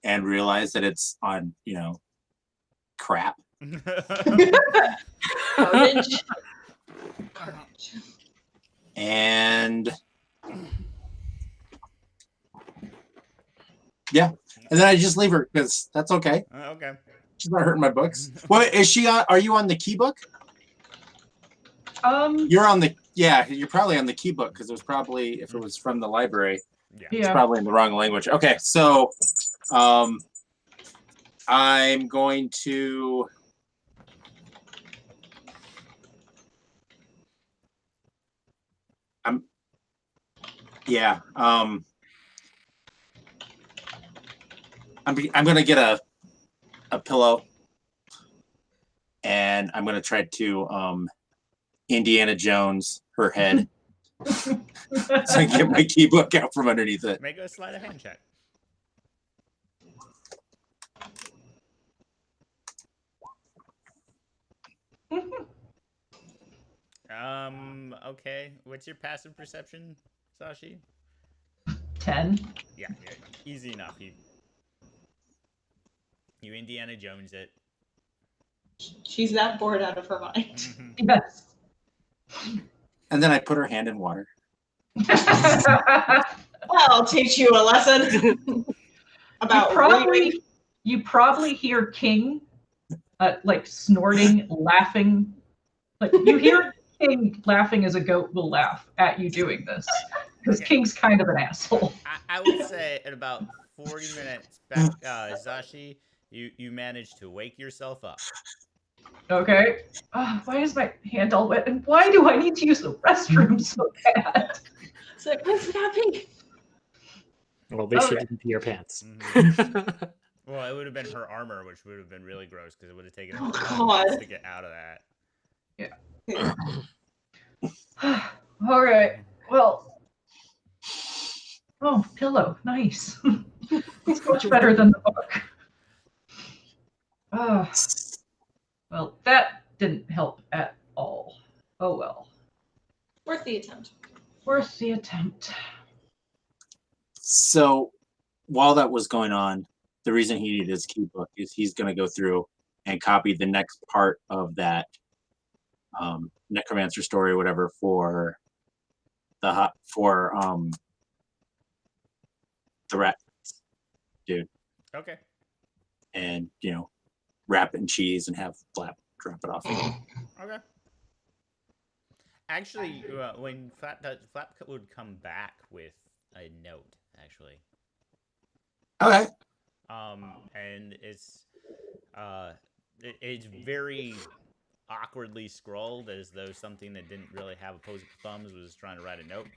and realize that it's on, crap. Garbage. And yeah, and then I just leave her because that's okay. Okay. She's not hurting my books. What is she on? Are you on the key book? You're on the you're probably on the key book because it was probably, if it was from the library, Yeah. it's Yeah. probably in the wrong language. Okay, so I'm going to I'm gonna get a pillow, and I'm gonna try to Indiana Jones her head so I can get my key book out from underneath it. Make a sleight of hand check. Okay. What's your passive perception, Sashi? 10. Yeah, easy enough. You Indiana Jones it. She's that bored out of her mind. Mhm. Yes. And then I put her hand in water. I'll teach you a lesson about you probably hear King like snorting, laughing. Like you hear King laughing as a goat will laugh at you doing this. Because King's kind of an asshole. I would say at about 40 minutes back, Zashi, you managed to wake yourself up. Okay. Why is my hand all wet? And why do I need to use the restroom so bad? It's like, what's happening? Well, they should be your pants. Mm-hmm. Well, it would have been her armor, which would have been really gross because it would have taken her minutes to get out of that. Yeah. All right. Well. Oh, pillow. Nice. It's much better than the book. Well, that didn't help at all. Oh well. Worth the attempt. Worth the attempt. So while that was going on, the reason he needed his key book is he's going to go through and copy the next part of that necromancer story or whatever for the rat dude. Okay. And wrap it in cheese and have Flap drop it off. Okay. Actually, when Flap would come back with a note, actually. Okay. And it's very awkwardly scrawled, as though something that didn't really have opposable thumbs was trying to write a note.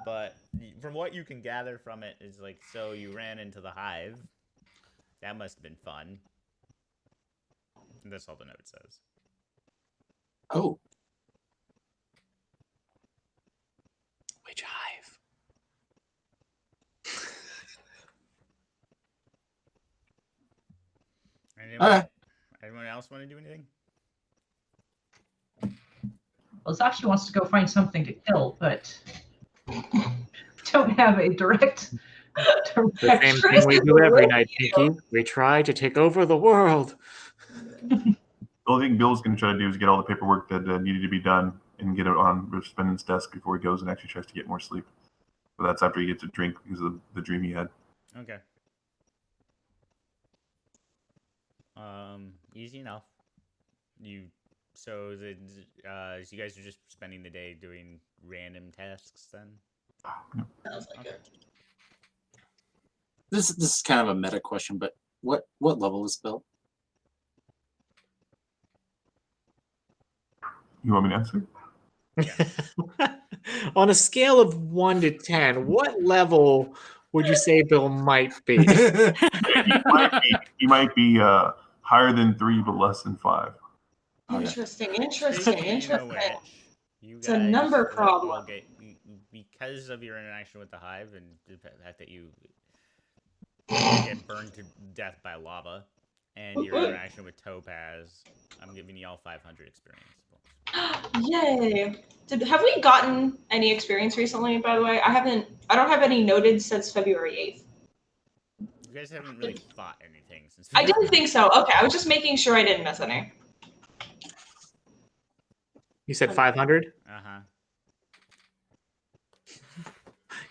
But from what you can gather from it is like, so you ran into the hive. That must have been fun. And that's all the note says. Oh. Which hive? Anyone else want to do anything? Well, Zashi wants to go find something to kill, but don't have a direct. The same thing we do every night, Pinky. We try to take over the world. The only thing Bill's going to try to do is get all the paperwork that needed to be done and get it on Spending's desk before he goes and actually tries to get more sleep. But that's after he gets a drink because of the dream he had. Okay. Easy enough. So you guys are just spending the day doing random tasks then? Sounds like it. This is kind of a meta question, but what level is Bill? You want me to answer? On a scale of 1 to 10, what level would you say Bill might be? He might be higher than 3, but less than 5. Interesting. It's a number problem. Because of your interaction with the hive and the fact that you get burned to death by lava, and your interaction with Topaz, I'm giving you all 500 experience. Yay! Have we gotten any experience recently? By the way, I don't have any noted since February 8th. You guys haven't really fought anything since. I didn't think so. Okay, I was just making sure I didn't miss any. You said 500? Uh-huh.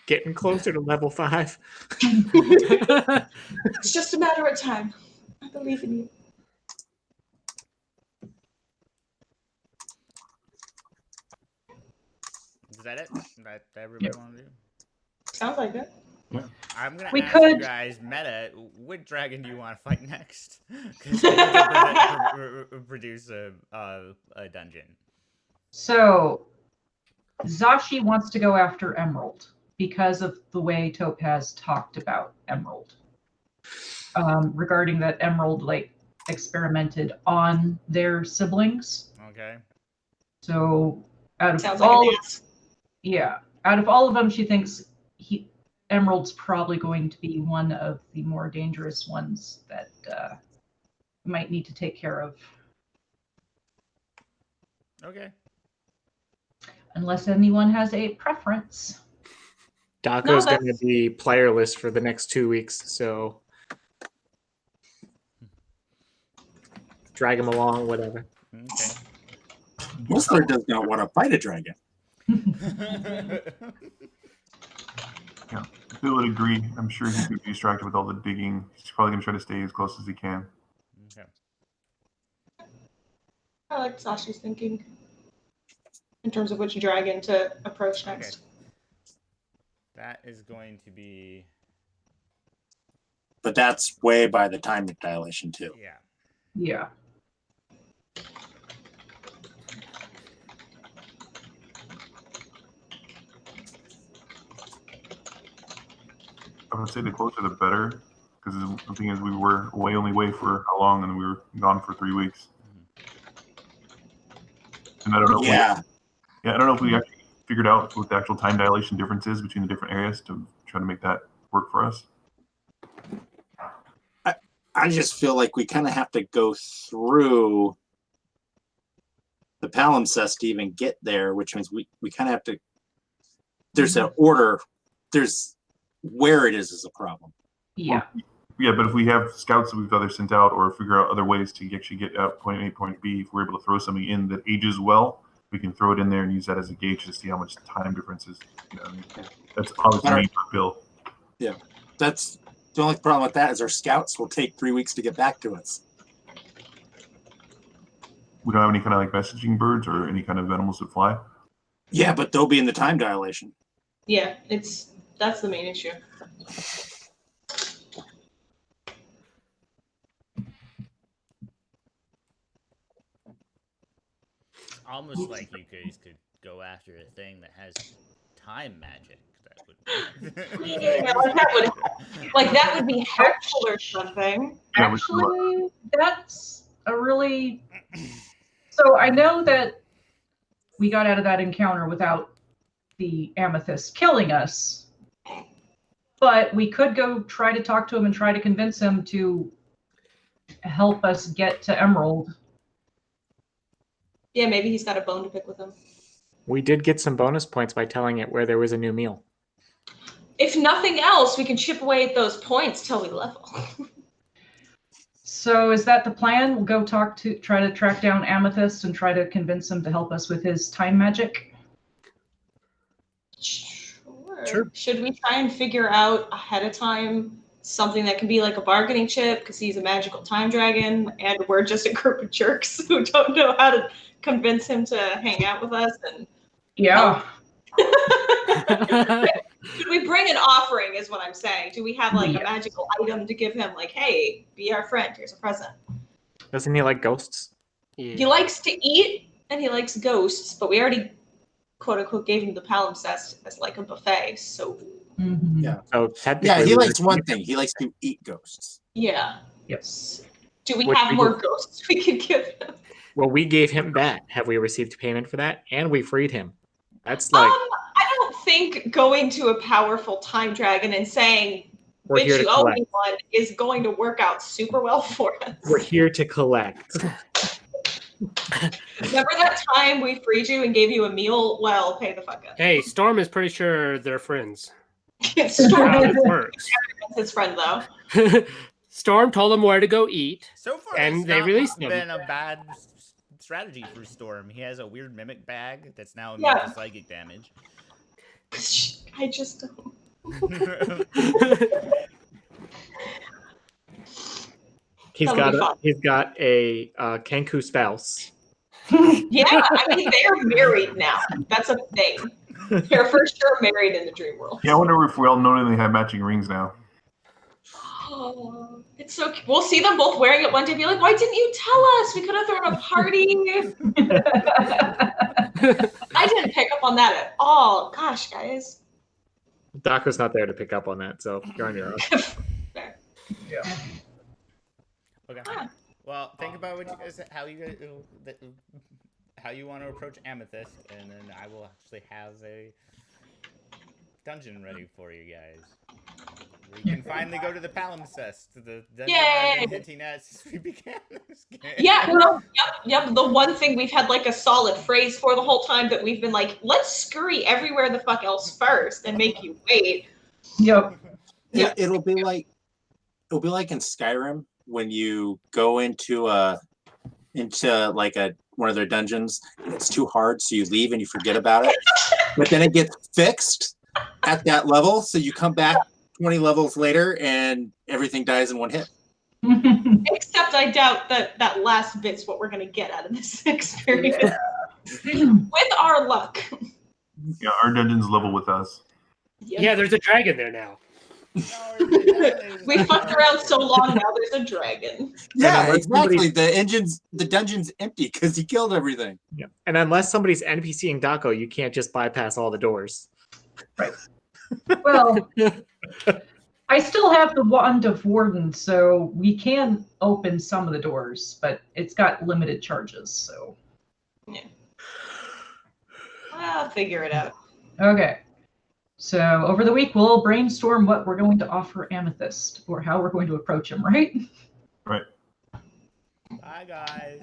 Getting closer to level 5. It's just a matter of time. I believe in you. Is that it? That everybody want to do? Sounds like it. I'm gonna ask you guys, meta, what dragon do you want to fight next? Because produce a dungeon. So, Zashi wants to go after Emerald because of the way Topaz talked about Emerald. Regarding that Emerald, experimented on their siblings. Okay. So, out of Sounds all, like an ass. Yeah, out of all of them, she thinks Emerald's probably going to be one of the more dangerous ones that might need to take care of. Okay. Unless anyone has a preference. Daco's going to be playerless for the next 2 weeks, so drag him along, whatever. Okay. Whistler does not want to fight a dragon. Bill would agree. I'm sure he's going to be distracted with all the digging. He's probably going to try to stay as close as he can. Okay. I like Sasha's thinking in terms of which dragon to approach next. That is going to be. But that's way by the time dilation too. Yeah. Yeah. I would say the closer the better, because the thing is, we were only away for how long, and we were gone for 3 weeks. And I don't know. Yeah. I don't know if we actually figured out what the actual time dilation difference is between the different areas to try to make that work for us. I just feel like we kind of have to go through the palimpsest to even get there, which means we kind of have to. There's an order. There's where it is a problem. Yeah. Yeah, but if we have scouts that we've either sent out or figure out other ways to actually get out point A, point B, if we're able to throw something in that ages well, we can throw it in there and use that as a gauge to see how much time difference is. You know what I mean? That's obviously made for Bill. Yeah, that's the only problem with that is our scouts will take 3 weeks to get back to us. We don't have any kind of like messaging birds or any kind of animals that fly. Yeah, but they'll be in the time dilation. Yeah, that's the main issue. Almost like you guys could go after a thing that has time magic. That would. Yeah, that would be helpful or something. Yeah, Actually, that's a really. So I know that we got out of that encounter without the amethyst killing us, but we could go try to talk to him and try to convince him to help us get to Emerald. Yeah, maybe he's got a bone to pick with him. We did get some bonus points by telling it where there was a new meal. If nothing else, we can chip away at those points till we level. So is that the plan? We'll go try to track down Amethyst and try to convince him to help us with his time magic. Sure. Should we try and figure out ahead of time something that can be like a bargaining chip because he's a magical time dragon and we're just a group of jerks who don't know how to convince him to hang out with us? And yeah. Should we bring an offering is what I'm saying. Do we have like a magical item to give him, like, hey, be our friend, here's a present? Doesn't he like ghosts? Yeah. He likes to eat and he likes ghosts, but we already quote unquote gave him the palimpsest as like a buffet, so Yeah. So technically, Yeah, he likes one thing. He likes to eat ghosts. yeah. Yes. Do we Which have we more do. ghosts we can give him? Well, we gave him that. Have we received payment for that? And we freed him. That's like I don't think going to a powerful time dragon and saying, we're bitch, here to you owe collect. me one, is going to work out super well for us. We're here to collect. Remember that time we freed you and gave you a meal? Well, pay the fuck up. Hey, Storm is pretty sure they're friends. It's How Storm. it works. His friend, though. Storm told them where to go eat. So far, And it's they not released him. been a bad strategy for Storm. He has a weird mimic bag that's now immune Yeah. to psychic damage. I just don't. He's That'll be got a Kenku spouse. Yeah, I mean, they're married now. That's a thing. They're for sure married in the dream world. Yeah, I wonder if we all knowingly have matching rings now. Oh, it's so cute. We'll see them both wearing it one day and be like, why didn't you tell us? We could have thrown a party. I didn't pick up on that at all. Gosh, guys. Dako's not there to pick up on that, so you're on your own. Okay. Ah. Well, think about what you guys, how you want to approach Amethyst, and then I will actually have a dungeon ready for you guys. We can finally go to the palimpsest, the dungeon I've been hinting at since we began this game. Yeah, no, yep. The one thing we've had like a solid phrase for the whole time that we've been like, let's scurry everywhere the fuck else first and make you wait. Yep. Yeah, it'll be like in Skyrim when you go into into like one of their dungeons, and it's too hard, so you leave and you forget about it. But then it gets fixed at that level, so you come back 20 levels later and everything dies in one hit. Except I doubt that last bit's what we're gonna get out of this experience. With our luck. Yeah, our dungeon's level with us. Yeah, there's a dragon there now. We fucked around so long now. There's a dragon. Yeah, unless exactly. The dungeon's empty because he killed everything. Yeah. And unless somebody's NPCing Daco, you can't just bypass all the doors. Well, I still have the Wand of Warden, so we can open some of the doors, but it's got limited charges, so. Yeah. I'll figure it out. Okay. So over the week, we'll brainstorm what we're going to offer Amethyst, or how we're going to approach him, right? Right. Bye, guys.